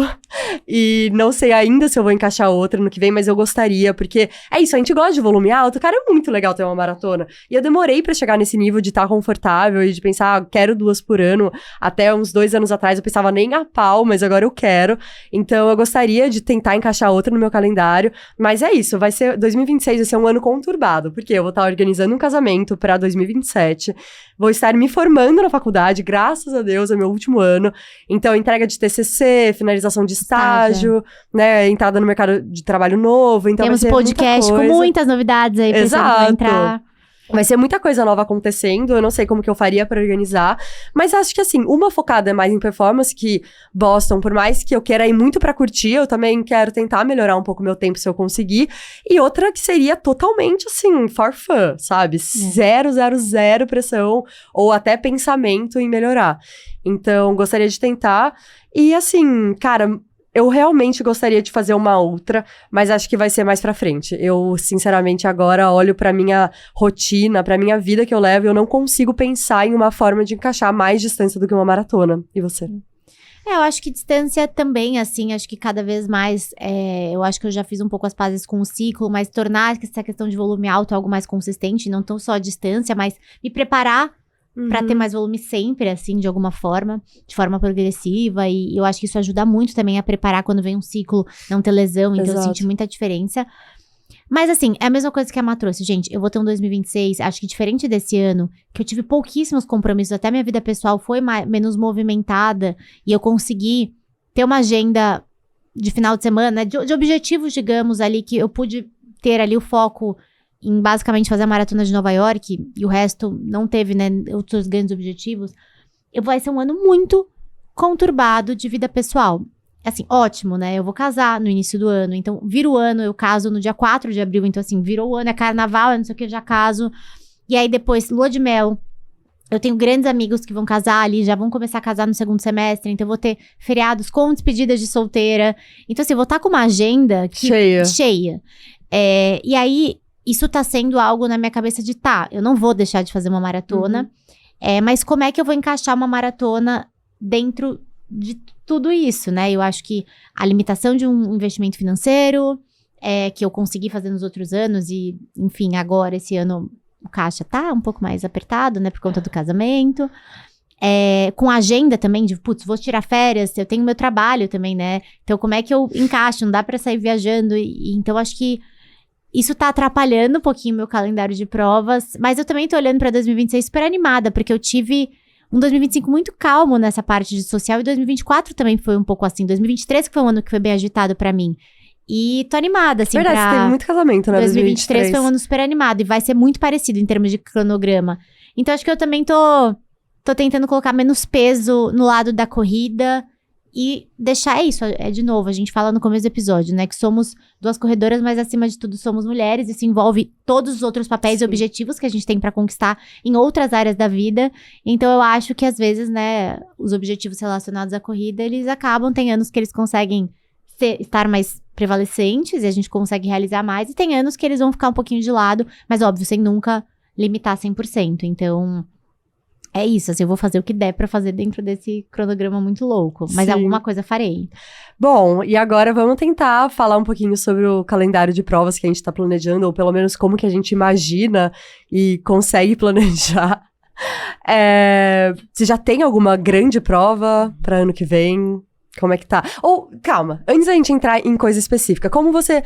E não sei ainda se eu vou encaixar outra no que vem, mas eu gostaria, porque é isso, a gente gosta de volume alto, cara, é muito legal ter uma maratona. E eu demorei pra chegar nesse nível de estar confortável e de pensar, quero 2 por ano. Até uns 2 anos atrás eu pensava nem a pau, mas agora eu quero. Então eu gostaria de tentar encaixar outra no meu calendário, mas é isso, 2026 vai ser um ano conturbado, porque eu vou estar organizando um casamento pra 2027, vou estar me formando na faculdade, graças a Deus, é meu último ano. Então, entrega de TCC, finalização de estágio, né, entrada no mercado de trabalho novo. Então Temos vai ser podcast muita com coisa. muitas novidades aí pra você Exato. entrar. Vai ser muita coisa nova acontecendo, eu não sei como que eu faria pra organizar, mas acho que assim, uma focada mais em performance, que Boston, por mais que eu queira ir muito pra curtir, eu também quero tentar melhorar um pouco meu tempo se eu conseguir, e outra que seria totalmente assim, for fun, sabe? Zero pressão, ou até pensamento em melhorar. Então, gostaria de tentar, e assim, cara... Eu realmente gostaria de fazer uma outra, mas acho que vai ser mais pra frente. Eu, sinceramente, agora olho pra minha rotina, pra minha vida que eu levo, e eu não consigo pensar em uma forma de encaixar mais distância do que uma maratona. E você? Eu acho que distância também, assim, acho que cada vez mais, eu acho que eu já fiz um pouco as pazes com o ciclo, mas tornar essa questão de volume alto algo mais consistente, não tão só a distância, mas me preparar pra ter mais volume sempre, assim, de alguma forma, de forma progressiva, e eu acho que isso ajuda muito também a preparar quando vem um ciclo, não ter lesão, então eu Exato. senti muita diferença. Mas assim, é a mesma coisa que a Má trouxe, gente, eu vou ter um 2026, acho que diferente desse ano, que eu tive pouquíssimos compromissos, até minha vida pessoal foi menos movimentada, e eu consegui ter uma agenda de final de semana, de objetivos, digamos, ali, que eu pude ter ali o foco em basicamente fazer a maratona de Nova York, e o resto não teve, né, outros grandes objetivos, vai ser um ano muito conturbado de vida pessoal. Assim, ótimo, né, eu vou casar no início do ano, então vira o ano, eu caso no dia 4 de abril, então assim, virou o ano, é carnaval, não sei o que, eu já caso, e aí depois, lua de mel, eu tenho grandes amigos que vão casar ali, já vão começar a casar no segundo semestre, então eu vou ter feriados com despedidas de solteira, então assim, eu vou estar com uma agenda cheia. E aí, isso tá sendo algo na minha cabeça de eu não vou deixar de fazer uma maratona, mas como é que eu vou encaixar uma maratona dentro de tudo isso, né? Eu acho que a limitação de um investimento financeiro, que eu consegui fazer nos outros anos, e, enfim, agora, esse ano, o caixa tá um pouco mais apertado, né, por conta do casamento. Com a agenda também, de, putz, vou tirar férias, eu tenho meu trabalho também, né? Então, como é que eu encaixo? Não dá pra sair viajando, então, acho que isso tá atrapalhando um pouquinho o meu calendário de provas, mas eu também tô olhando pra 2026 super animada, porque eu tive um 2025 muito calmo nessa parte de social, e 2024 também foi um pouco assim. 2023 que foi um ano que foi bem agitado pra mim. E tô animada, assim, Verdade, você teve muito casamento, né? 2023 foi um ano super animado, e vai ser muito parecido em termos de cronograma. Então, acho que eu também tô tentando colocar menos peso no lado da corrida e deixar isso. De novo, a gente fala no começo do episódio, né? Que somos 2 corredoras, mas acima de tudo somos mulheres. Isso envolve todos os outros papéis e objetivos que a gente tem pra conquistar em outras áreas da vida. Então, eu acho que às vezes, né, os objetivos relacionados à corrida, eles acabam, tem anos que eles conseguem estar mais prevalecentes e a gente consegue realizar mais. E tem anos que eles vão ficar um pouquinho de lado, mas óbvio, sem nunca limitar 100%. Então, é isso, assim, eu vou fazer o que der pra fazer dentro desse cronograma muito louco. Mas Sim. alguma coisa farei. Bom, e agora vamos tentar falar um pouquinho sobre o calendário de provas que a gente tá planejando, ou pelo menos como que a gente imagina e consegue planejar. Você já tem alguma grande prova pra ano que vem? Como é que tá? Ou, calma, antes da gente entrar em coisa específica, como você,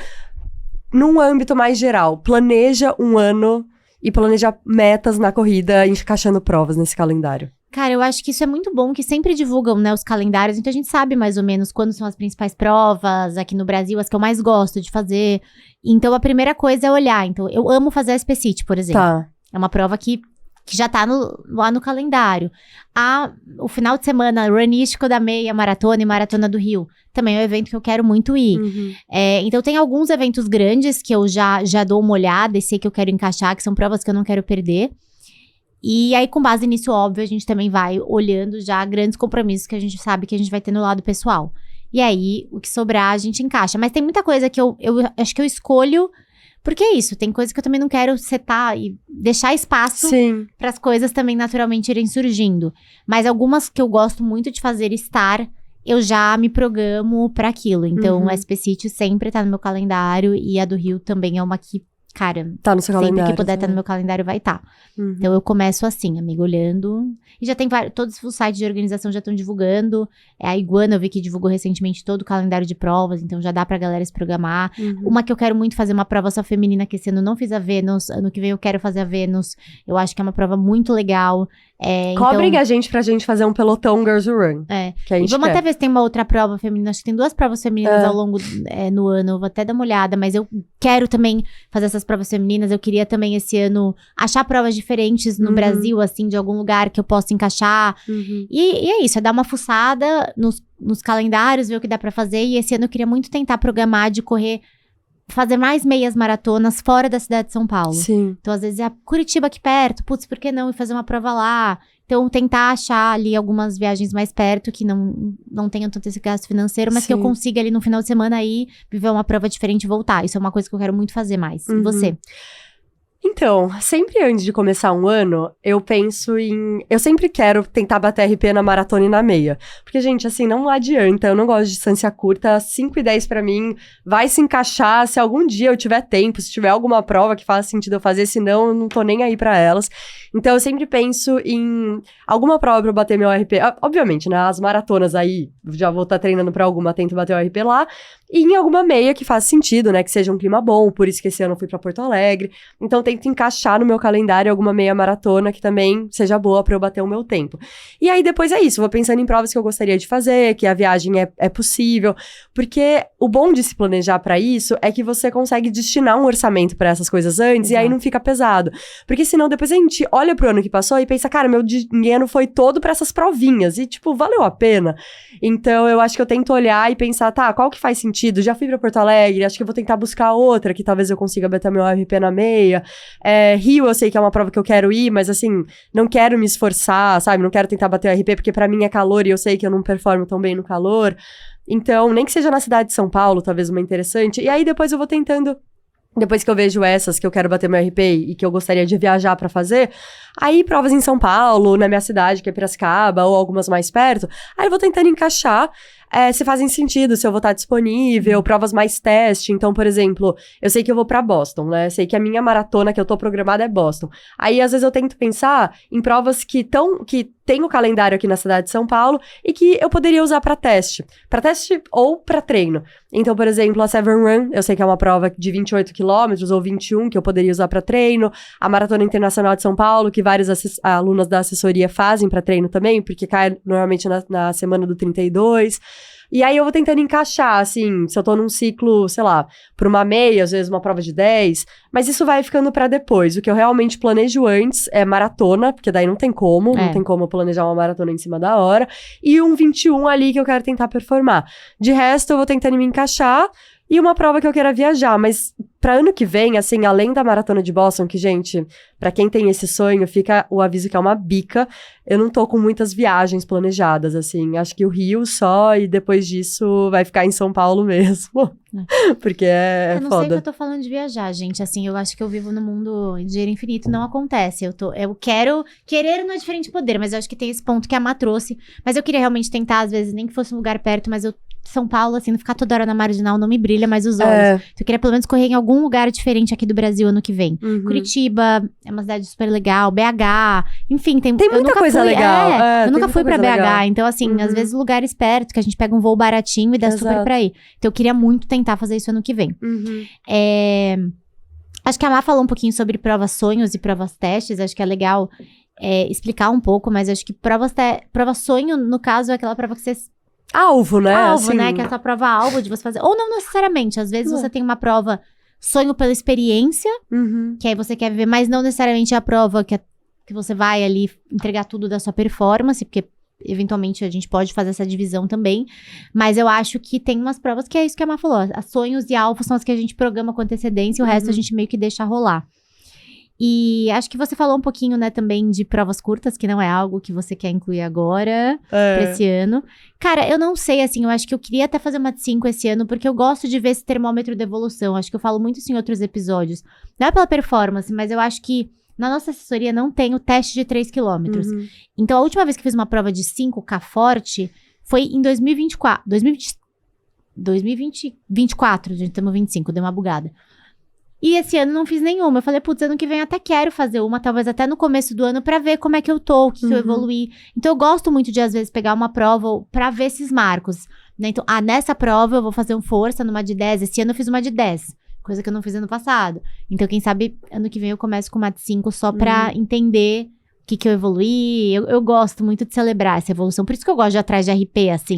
num âmbito mais geral, planeja um ano e planeja metas na corrida, encaixando provas nesse calendário? Cara, eu acho que isso é muito bom, que sempre divulgam, né, os calendários, então a gente sabe mais ou menos quando são as principais provas aqui no Brasil, as que eu mais gosto de fazer. Então, a primeira coisa é olhar. Então, eu amo fazer a SPCity, por exemplo. Tá. É uma prova que já tá lá no calendário. O final de semana, Runístico da Meia Maratona e Maratona do Rio. Também é um evento que eu quero muito ir. Então, tem alguns eventos grandes que eu já dou uma olhada e sei que eu quero encaixar, que são provas que eu não quero perder. E aí, com base nisso, óbvio, a gente também vai olhando já grandes compromissos que a gente sabe que a gente vai ter no lado pessoal. E aí, o que sobrar, a gente encaixa. Mas tem muita coisa que eu acho que eu escolho. Porque é isso, tem coisa que eu também não quero setar e deixar espaço para as coisas também naturalmente irem surgindo. Mas algumas que eu gosto muito de fazer estar, eu já me programo para aquilo. Então, a SPCity sempre tá no meu calendário e a do Rio também é uma que, cara, tá no seu sempre calendário, que puder tá no meu calendário vai estar. Então, eu começo assim, amiga, olhando. E já tem todos os sites de organização já estão divulgando. A Iguana, eu vi que divulgou recentemente todo o calendário de provas, então já dá pra galera se programar. Uma que eu quero muito fazer, uma prova só feminina, que esse ano não fiz a Vênus, ano que vem eu quero fazer a Vênus. Eu acho que é uma prova muito legal. Cobrem a gente pra gente fazer um pelotão Girls Who Run. Que a gente vamos quer. até ver se tem uma outra prova feminina. Acho que tem 2 provas femininas ao longo no ano. Eu vou até dar uma olhada, mas eu quero também fazer essas provas femininas. Eu queria também esse ano achar provas diferentes no Brasil, assim, de algum lugar que eu possa encaixar. E é isso, é dar uma fuçada nos calendários, ver o que dá pra fazer. E esse ano eu queria muito tentar programar de fazer mais meias maratonas fora da cidade de São Paulo. Sim. Então, às vezes, é Curitiba aqui perto, putz, por que não ir fazer uma prova lá? Então, tentar achar ali algumas viagens mais perto, que não tenham tanto esse gasto financeiro, mas que eu consiga ali no final de semana aí, viver uma prova diferente e voltar. Isso é uma coisa que eu quero muito fazer mais. E você? Então, sempre antes de começar um ano, eu penso em... Eu sempre quero tentar bater RP na maratona e na meia. Porque, gente, assim, não adianta. Eu não gosto de distância curta. 5 e 10 pra mim vai se encaixar se algum dia eu tiver tempo, se tiver alguma prova que faça sentido eu fazer, senão eu não tô nem aí pra elas. Então, eu sempre penso em alguma prova pra eu bater meu RP. Obviamente, né? As maratonas aí, já vou estar treinando pra alguma, tento bater o RP lá. E em alguma meia que faça sentido, né? Que seja um clima bom. Por isso que esse ano eu fui pra Porto Alegre. Então, tento encaixar no meu calendário alguma meia maratona que também seja boa pra eu bater o meu tempo. E aí, depois é isso. Vou pensando em provas que eu gostaria de fazer, que a viagem é possível. Porque o bom de se planejar pra isso é que você consegue destinar um orçamento pra essas coisas antes. E aí não fica pesado. Porque senão, depois a gente olha pro ano que passou e pensa, cara, meu dinheiro foi todo pra essas provinhas. E, tipo, valeu a pena. Então, eu acho que eu tento olhar e pensar, tá, qual que faz sentido? Já fui pra Porto Alegre, acho que eu vou tentar buscar outra, que talvez eu consiga bater meu RP na meia. Rio, eu sei que é uma prova que eu quero ir, mas assim, não quero me esforçar, sabe? Não quero tentar bater o RP, porque pra mim é calor e eu sei que eu não performo tão bem no calor. Então, nem que seja na cidade de São Paulo, talvez uma interessante. E aí, depois eu vou tentando... Depois que eu vejo essas que eu quero bater meu RP e que eu gostaria de viajar pra fazer, aí provas em São Paulo, na minha cidade, que é Piracicaba, ou algumas mais perto, aí eu vou tentando encaixar se fazem sentido, se eu vou estar disponível, provas mais teste. Então, por exemplo, eu sei que eu vou pra Boston, né? Sei que a minha maratona que eu tô programada é Boston. Aí, às vezes, eu tento pensar em provas que tem o calendário aqui na cidade de São Paulo e que eu poderia usar pra teste ou pra treino. Então, por exemplo, a Severn Run, eu sei que é uma prova de 28 quilômetros ou 21, que eu poderia usar pra treino. A Maratona Internacional de São Paulo, que várias alunas da assessoria fazem pra treino também, porque cai normalmente na semana do 32. E aí eu vou tentando encaixar, assim, se eu tô num ciclo, sei lá, por uma meia, às vezes uma prova de 10, mas isso vai ficando pra depois. O que eu realmente planejo antes é maratona, porque daí não tem como eu planejar uma maratona em cima da hora, e um 21 ali que eu quero tentar performar. De resto, eu vou tentando me encaixar, e uma prova que eu queira viajar, mas pra ano que vem, assim, além da Maratona de Boston, que, gente, pra quem tem esse sonho, fica o aviso que é uma bica, eu não tô com muitas viagens planejadas, assim, acho que o Rio só, e depois disso vai ficar em São Paulo mesmo, porque é eu não foda. sei o que eu tô falando de viajar, gente, assim, eu acho que eu vivo no mundo de dinheiro infinito, não acontece, querer não é diferente de poder, mas eu acho que tem esse ponto que a Má trouxe, mas eu queria realmente tentar, às vezes, nem que fosse um lugar perto, mas São Paulo, assim, não ficar toda hora na Marginal não me brilha mais os olhos. Então, eu queria pelo menos correr em algum lugar diferente aqui do Brasil ano que vem. Curitiba é uma cidade super legal, BH, enfim, tem muita coisa legal. Eu nunca fui pra BH, legal. então assim, às vezes lugares perto, que a gente pega um voo baratinho e dá super pra ir. Então eu queria muito tentar fazer isso ano que vem. Acho que a Má falou um pouquinho sobre provas sonhos e provas testes, acho que é legal explicar um pouco, mas acho que prova sonho, no caso, é aquela prova que você... Alvo, né? Alvo, assim... né? Que é essa prova alvo de você fazer. Ou não necessariamente. Às vezes você tem uma prova sonho pela experiência, que aí você quer viver, mas não necessariamente a prova que você vai ali entregar tudo da sua performance, porque eventualmente a gente pode fazer essa divisão também. Mas eu acho que tem umas provas que é isso que a Má falou. As sonhos e alvos são as que a gente programa com antecedência e o resto a gente meio que deixa rolar. E acho que você falou um pouquinho, né, também de provas curtas, que não é algo que você quer incluir agora, pra esse ano. Cara, eu não sei, assim, eu acho que eu queria até fazer uma de 5 esse ano, porque eu gosto de ver esse termômetro de evolução. Acho que eu falo muito isso em outros episódios. Não é pela performance, mas eu acho que na nossa assessoria não tem o teste de 3 quilômetros. Então, a última vez que eu fiz uma prova de 5K forte foi em 2024. 2024, a gente estamos 25, deu uma bugada. E esse ano não fiz nenhuma. Eu falei, putz, ano que vem eu até quero fazer uma, talvez até no começo do ano, pra ver como é que eu tô, o que eu evoluí. Então, eu gosto muito de, às vezes, pegar uma prova pra ver esses marcos. Né? Então, nessa prova eu vou fazer um força numa de 10. Esse ano eu fiz uma de 10, coisa que eu não fiz ano passado. Então, quem sabe, ano que vem eu começo com uma de 5 só pra entender o que eu evoluí. Eu gosto muito de celebrar essa evolução. Por isso que eu gosto de ir atrás de RP, assim.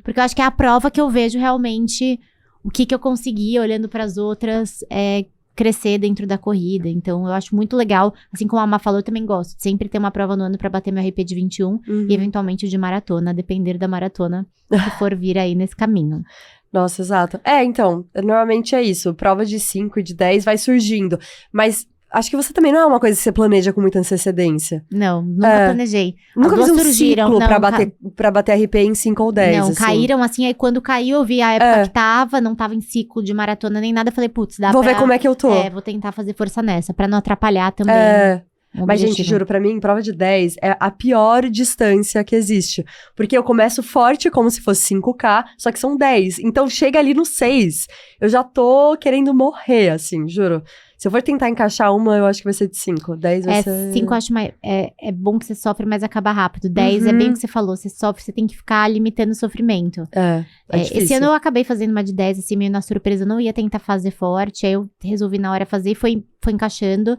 Porque eu acho que é a prova que eu vejo realmente o que eu consegui, olhando pras outras, crescer dentro da corrida. Então, eu acho muito legal. Assim como a Má falou, eu também gosto de sempre ter uma prova no ano pra bater meu RP de 21 e, eventualmente, o de maratona, a depender da maratona que for vir aí nesse caminho. Nossa, exato. Então, normalmente é isso. Prova de 5 e de 10 vai surgindo. Mas acho que você também não é uma coisa que você planeja com muita antecedência. Não, nunca planejei. Nunca fiz um ciclo pra bater RP em 5 ou 10. Não, assim. caíram assim, aí quando caiu eu vi a época que não tava em ciclo de maratona nem nada, falei, putz, dá Vou ver como é que eu tô. Vou tentar fazer força nessa, pra não atrapalhar também. Mas, gente, juro, pra mim, prova de 10 é a pior distância que existe. Porque eu começo forte como se fosse 5K, só que são 10. Então, chega ali no 6, eu já tô querendo morrer, assim, juro. Se eu for tentar encaixar uma, eu acho que vai ser de 5. 10 vai ser... 5 eu acho mais... É bom que você sofre, mas acaba rápido. 10 é bem o que você falou, você sofre, você tem que ficar limitando o sofrimento. É difícil. Esse ano eu acabei fazendo uma de 10, assim, meio na surpresa. Eu não ia tentar fazer forte, aí eu resolvi na hora fazer e foi encaixando.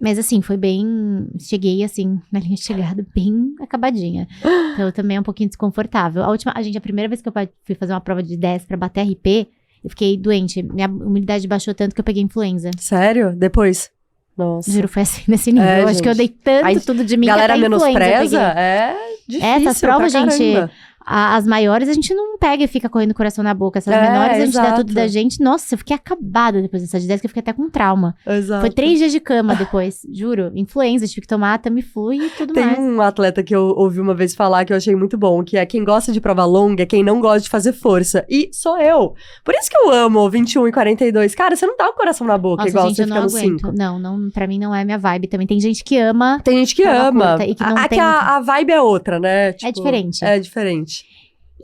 Mas assim, foi bem... Cheguei, assim, na linha de chegada, bem acabadinha. Então, também é um pouquinho desconfortável. A primeira vez que eu fui fazer uma prova de 10 pra bater RP, eu fiquei doente. Minha imunidade baixou tanto que eu peguei influenza. Sério? Depois? Nossa. Juro, foi assim, nesse nível. Eu acho que eu dei tanto tudo de mim galera que até menospreza? É difícil. Essas provas, pra gente... caramba. As maiores a gente não pega e fica correndo o coração na boca. Essas menores a gente dá tudo da gente. Nossa, eu fiquei acabada depois dessa de 10, que eu fiquei até com trauma. Exato. Foi 3 dias de cama depois, juro. Influenza, tive que tomar Tamiflu e tudo mais. Tem um atleta que eu ouvi uma vez falar que eu achei muito bom, que é quem gosta de prova longa é quem não gosta de fazer força. E sou eu. Por isso que eu amo 21 e 42. Cara, você não dá o coração na boca, nossa, igual gente, você fica no 5. Não, pra mim não é minha vibe também. Tem gente que ama. Tem gente que ama. E que não tem... a vibe é outra, né? Tipo, é diferente. É diferente.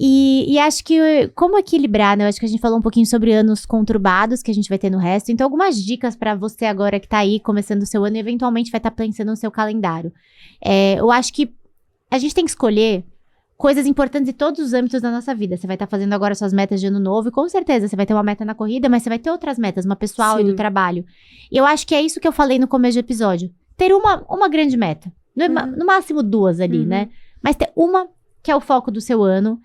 E acho que, como equilibrar, né? Eu acho que a gente falou um pouquinho sobre anos conturbados que a gente vai ter no resto. Então, algumas dicas pra você agora que tá aí começando o seu ano e eventualmente vai estar pensando no seu calendário. Eu acho que a gente tem que escolher coisas importantes em todos os âmbitos da nossa vida. Você vai estar fazendo agora suas metas de ano novo e com certeza você vai ter uma meta na corrida, mas você vai ter outras metas, uma pessoal e do trabalho. E eu acho que é isso que eu falei no começo do episódio. Ter uma grande meta. No máximo 2 ali, né? Mas ter uma que é o foco do seu ano.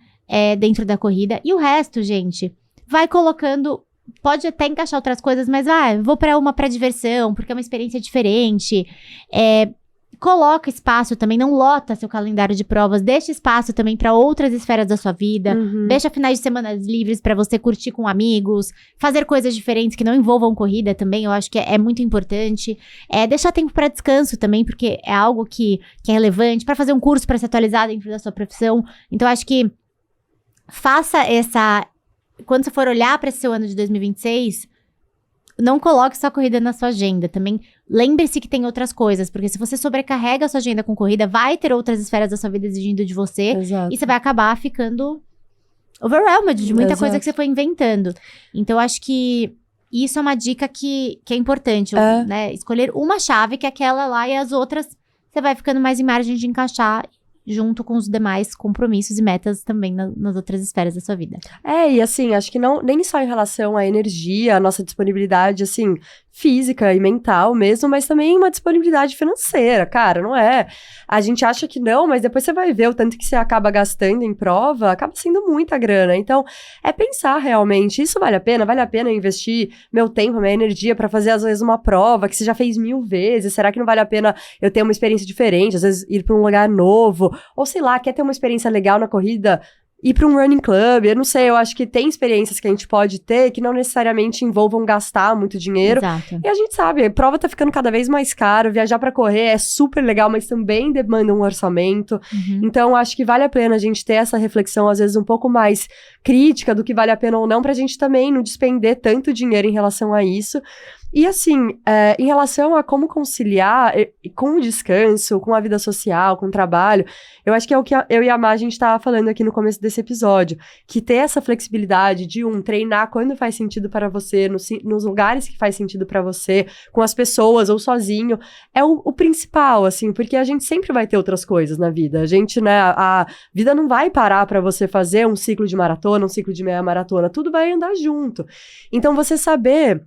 Dentro da corrida. E o resto, gente, vai colocando... Pode até encaixar outras coisas, mas vou pra diversão, porque é uma experiência diferente. Coloca espaço também, não lota seu calendário de provas. Deixa espaço também pra outras esferas da sua vida. Deixa finais de semana livres pra você curtir com amigos. Fazer coisas diferentes que não envolvam corrida também, eu acho que é muito importante. Deixar tempo pra descanso também, porque é algo que é relevante. Pra fazer um curso, pra se atualizar dentro da sua profissão. Então, eu acho que faça essa... Quando você for olhar para esse seu ano de 2026, não coloque só corrida na sua agenda. Também lembre-se que tem outras coisas. Porque se você sobrecarrega a sua agenda com corrida, vai ter outras esferas da sua vida exigindo de você. Exato. E você vai acabar ficando overwhelmed de muita coisa que você foi inventando. Então, eu acho que isso é uma dica que é importante. Né? Escolher uma chave, que é aquela lá, e as outras você vai ficando mais em margem de encaixar junto com os demais compromissos e metas também nas outras esferas da sua vida. E assim, acho que nem só em relação à energia, à nossa disponibilidade, assim, física e mental mesmo, mas também uma disponibilidade financeira, cara, não é? A gente acha que não, mas depois você vai ver o tanto que você acaba gastando em prova, acaba sendo muita grana. Então, pensar realmente, isso vale a pena? Vale a pena investir meu tempo, minha energia pra fazer, às vezes, uma prova que você já fez 1000 vezes? Será que não vale a pena eu ter uma experiência diferente? Às vezes, ir pra um lugar novo? Ou sei lá, quer ter uma experiência legal na corrida, ir para um running club, eu não sei, eu acho que tem experiências que a gente pode ter que não necessariamente envolvam gastar muito dinheiro. Exato. E a gente sabe, a prova tá ficando cada vez mais caro, viajar para correr é super legal, mas também demanda um orçamento. Então, acho que vale a pena a gente ter essa reflexão, às vezes um pouco mais crítica do que vale a pena ou não, pra gente também não despender tanto dinheiro em relação a isso. E assim, em relação a como conciliar com o descanso, com a vida social, com o trabalho, eu acho que é o que eu e a Má, a gente tava falando aqui no começo desse episódio, que ter essa flexibilidade de treinar quando faz sentido para você, nos lugares que faz sentido para você, com as pessoas ou sozinho, é o principal, assim, porque a gente sempre vai ter outras coisas na vida. A gente, né, a vida não vai parar para você fazer um ciclo de maratona, um ciclo de meia maratona, tudo vai andar junto. Então, você saber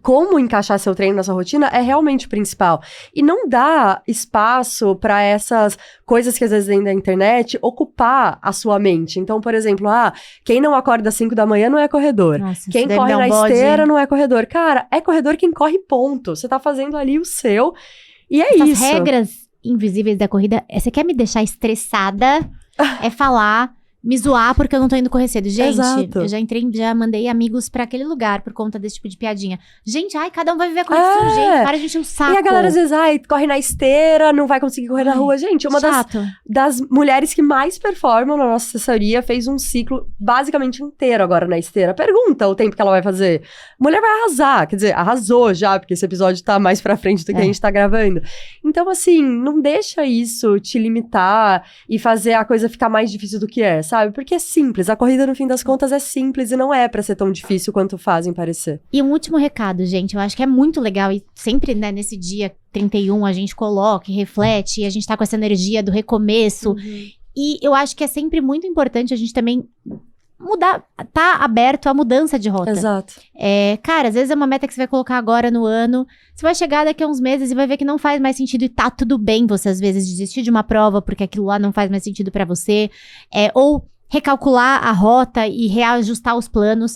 como encaixar seu treino na sua rotina é realmente o principal. E não dá espaço para essas coisas que às vezes vem da internet ocupar a sua mente. Então, por exemplo, quem não acorda às 5 da manhã não é corredor. Nossa, quem corre na esteira não é corredor. Cara, é corredor quem corre, ponto. Você tá fazendo ali o seu e é Essas isso. regras invisíveis da corrida, você quer me deixar estressada, falar... Me zoar porque eu não tô indo correr cedo. Gente, Exato. Eu já mandei amigos pra aquele lugar por conta desse tipo de piadinha. Gente, cada um vai viver a corrida do seu jeito. Para de encher o saco. E a galera às vezes, corre na esteira, não vai conseguir correr na rua. Gente, uma das mulheres que mais performam na nossa assessoria fez um ciclo basicamente inteiro agora na esteira. Pergunta o tempo que ela vai fazer. A mulher vai arrasar, quer dizer, arrasou já, porque esse episódio tá mais pra frente do que a gente tá gravando. Então, assim, não deixa isso te limitar e fazer a coisa ficar mais difícil do que é, sabe? Porque é simples, a corrida no fim das contas é simples e não é pra ser tão difícil quanto fazem parecer. E um último recado, gente, eu acho que é muito legal e sempre, né, nesse dia 31 a gente coloca e reflete e a gente tá com essa energia do recomeço e eu acho que é sempre muito importante a gente também mudar, tá aberto à mudança de rota. Exato. Cara, às vezes é uma meta que você vai colocar agora no ano, você vai chegar daqui a uns meses e vai ver que não faz mais sentido e tá tudo bem você às vezes desistir de uma prova porque aquilo lá não faz mais sentido pra você, ou recalcular a rota e reajustar os planos.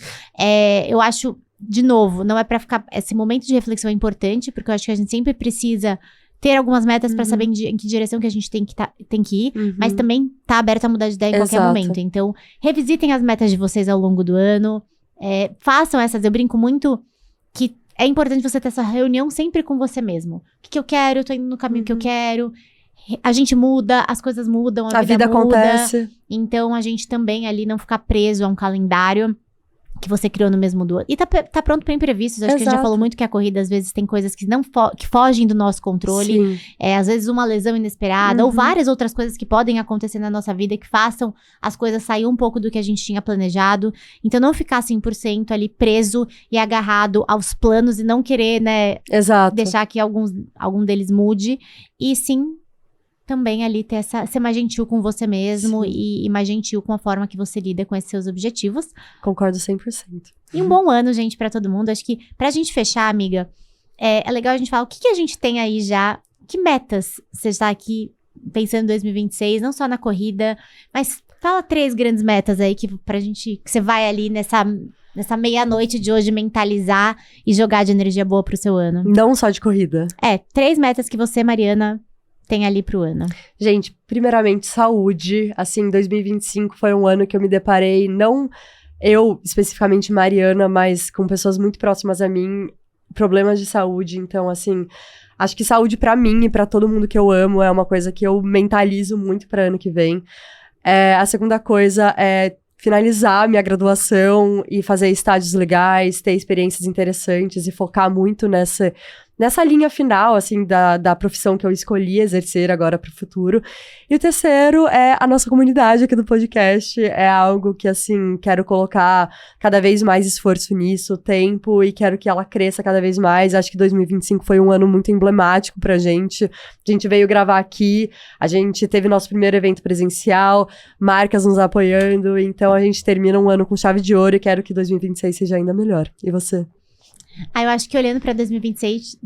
Eu acho, de novo, não é pra ficar, esse momento de reflexão é importante, porque eu acho que a gente sempre precisa ter algumas metas pra saber em que direção que a gente tem que ir, mas também tá aberto a mudar de ideia em qualquer momento. Então, revisitem as metas de vocês ao longo do ano, façam essas, eu brinco muito que é importante você ter essa reunião sempre com você mesmo. O que eu quero, eu tô indo no caminho que eu quero, a gente muda, as coisas mudam, a vida muda. Acontece. Então, a gente também ali não ficar preso a um calendário. que você criou no mesmo do ano. E tá pronto pra imprevistos. Acho que a gente já falou muito que a corrida, às vezes, tem coisas que que fogem do nosso controle. Sim. Às vezes, uma lesão inesperada, ou várias outras coisas que podem acontecer na nossa vida que façam as coisas sair um pouco do que a gente tinha planejado. Então, não ficar 100% ali preso e agarrado aos planos e não querer, né, Exato. deixar que algum deles mude. E sim, também ali ser mais gentil com você mesmo e mais gentil com a forma que você lida com esses seus objetivos. Concordo 100%. E um bom ano, gente, pra todo mundo. Acho que pra gente fechar, amiga, é legal a gente falar o que a gente tem aí já, que metas você está aqui pensando em 2026, não só na corrida, mas fala 3 grandes metas aí que você vai ali nessa meia-noite de hoje mentalizar e jogar de energia boa pro seu ano. Não só de corrida. 3 metas que você, Mariana, tem ali pro ano. Gente, primeiramente, saúde. Assim, 2025 foi um ano que eu me deparei, não eu, especificamente Mariana, mas com pessoas muito próximas a mim, problemas de saúde. Então, assim, acho que saúde pra mim e pra todo mundo que eu amo é uma coisa que eu mentalizo muito pra ano que vem. A segunda coisa é finalizar minha graduação e fazer estágios legais, ter experiências interessantes e focar muito nessa linha final, assim, da profissão que eu escolhi exercer agora pro futuro. E o terceiro é a nossa comunidade aqui do podcast. É algo que, assim, quero colocar cada vez mais esforço nisso, tempo, e quero que ela cresça cada vez mais. Acho que 2025 foi um ano muito emblemático pra gente. A gente veio gravar aqui, a gente teve nosso primeiro evento presencial, marcas nos apoiando, então a gente termina um ano com chave de ouro e quero que 2026 seja ainda melhor. E você? Eu acho que olhando pra 2026,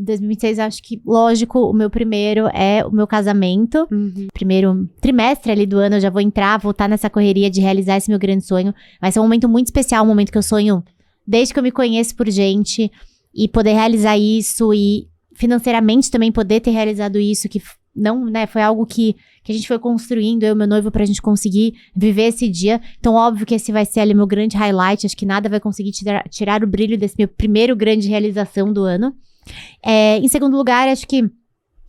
eu acho que, lógico, o meu primeiro é o meu casamento. Primeiro trimestre ali do ano, eu já vou estar nessa correria de realizar esse meu grande sonho. Vai ser um momento muito especial, um momento que eu sonho desde que eu me conheço por gente. E poder realizar isso e financeiramente também poder ter realizado isso, que não, né, foi algo que a gente foi construindo, eu e meu noivo, pra gente conseguir viver esse dia. Então, óbvio que esse vai ser ali meu grande highlight. Acho que nada vai conseguir tirar o brilho desse meu primeiro grande realização do ano. Em segundo lugar, acho que,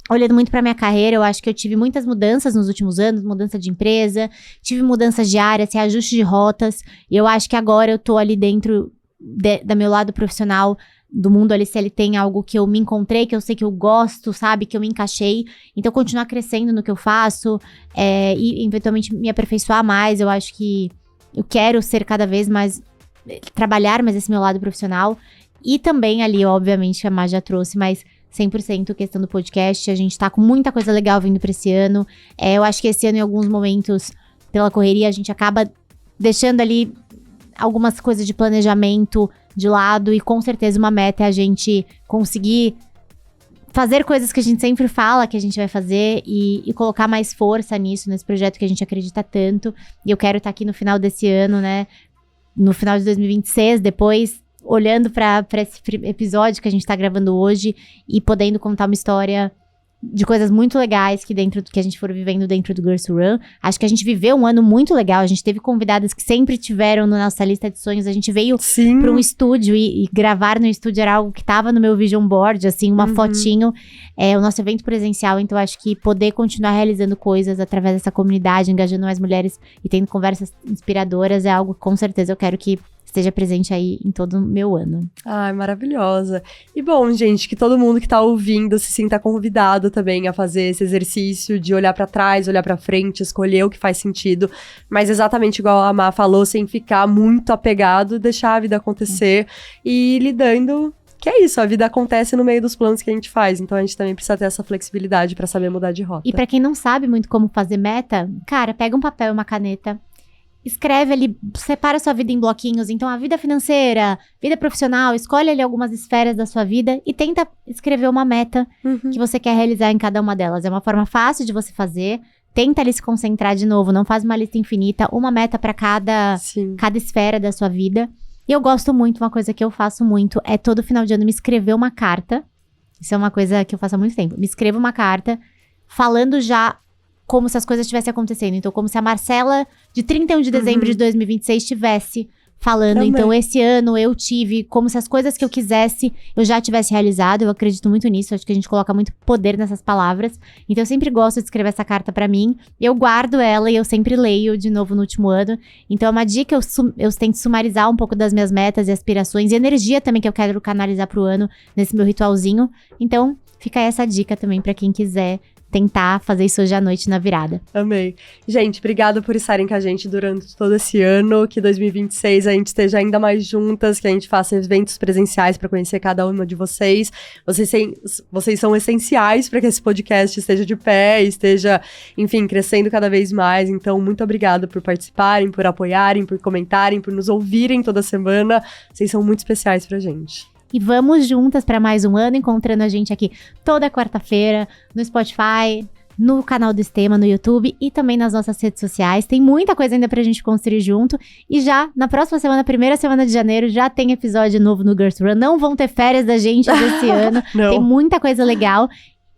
olhando muito pra minha carreira, eu acho que eu tive muitas mudanças nos últimos anos, mudança de empresa, tive mudanças de área, reajuste de rotas, e eu acho que agora eu tô ali dentro do meu lado profissional, do mundo ali, se ele tem algo que eu me encontrei, que eu sei que eu gosto, sabe, que eu me encaixei. Então, continuar crescendo no que eu faço e eventualmente me aperfeiçoar mais. Eu acho que eu quero ser cada vez mais, trabalhar mais esse meu lado profissional. E também ali, obviamente, a Má já trouxe, mas 100% questão do podcast. A gente tá com muita coisa legal vindo pra esse ano. Eu acho que esse ano, em alguns momentos, pela correria, a gente acaba deixando ali algumas coisas de planejamento de lado, e com certeza uma meta é a gente conseguir fazer coisas que a gente sempre fala que a gente vai fazer e colocar mais força nisso, nesse projeto que a gente acredita tanto. E eu quero estar aqui no final desse ano, né, no final de 2026, depois, olhando pra esse episódio que a gente tá gravando hoje e podendo contar uma história de coisas muito legais que a gente for vivendo dentro do Girls Who Run. Acho que a gente viveu um ano muito legal. A gente teve convidadas que sempre tiveram na nossa lista de sonhos. A gente veio para um estúdio e gravar no estúdio era algo que tava no meu vision board, assim, uma fotinho. O nosso evento presencial. Então, acho que poder continuar realizando coisas através dessa comunidade, engajando mais mulheres e tendo conversas inspiradoras é algo que, com certeza, eu quero que esteja presente aí em todo o meu ano. Ai, maravilhosa. E bom, gente, que todo mundo que tá ouvindo se sinta convidado também a fazer esse exercício de olhar pra trás, olhar pra frente, escolher o que faz sentido, mas exatamente igual a Má falou, sem ficar muito apegado, deixar a vida acontecer e lidando. Que é isso, a vida acontece no meio dos planos que a gente faz, então a gente também precisa ter essa flexibilidade pra saber mudar de rota. E pra quem não sabe muito como fazer meta, cara, pega um papel e uma caneta, escreve ali, separa sua vida em bloquinhos. Então, a vida financeira, vida profissional, escolhe ali algumas esferas da sua vida e tenta escrever uma meta que você quer realizar em cada uma delas. É uma forma fácil de você fazer. Tenta ali se concentrar de novo, não faz uma lista infinita, uma meta pra cada esfera da sua vida. E eu gosto muito, uma coisa que eu faço muito, é todo final de ano me escrever uma carta. Isso é uma coisa que eu faço há muito tempo. Me escrevo uma carta falando já como se as coisas estivessem acontecendo. Então, como se a Marcela de 31 de dezembro de 2026 tivesse falando. Também. Então, esse ano eu tive como se as coisas que eu quisesse, eu já tivesse realizado. Eu acredito muito nisso. Acho que a gente coloca muito poder nessas palavras. Então, eu sempre gosto de escrever essa carta pra mim. Eu guardo ela e eu sempre leio de novo no último ano. Então, é uma dica, eu tento sumarizar um pouco das minhas metas e aspirações. E energia também que eu quero canalizar pro ano nesse meu ritualzinho. Então, fica aí essa dica também pra quem quiser tentar fazer isso hoje à noite na virada. Amei. Gente, obrigada por estarem com a gente durante todo esse ano, que 2026 a gente esteja ainda mais juntas, que a gente faça eventos presenciais para conhecer cada uma de vocês. Vocês são essenciais para que esse podcast esteja de pé, esteja, enfim, crescendo cada vez mais. Então, muito obrigada por participarem, por apoiarem, por comentarem, por nos ouvirem toda semana. Vocês são muito especiais pra gente. E vamos juntas para mais um ano, encontrando a gente aqui toda quarta-feira, no Spotify, no canal do Estema, no YouTube e também nas nossas redes sociais. Tem muita coisa ainda pra gente construir junto. E já, na próxima semana, primeira semana de janeiro, já tem episódio novo no Girls Run. Não vão ter férias da gente desse ano. Não. Tem muita coisa legal.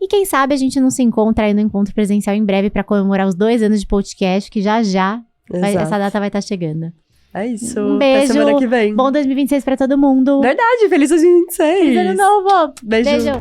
E quem sabe a gente não se encontra aí no encontro presencial em breve para comemorar os 2 anos de podcast, que já Exato. essa data vai estar chegando. É isso. Um beijo. Até semana que vem. Bom 2026 pra todo mundo. Verdade, feliz 2026. Feliz ano novo. Beijo. Beijo.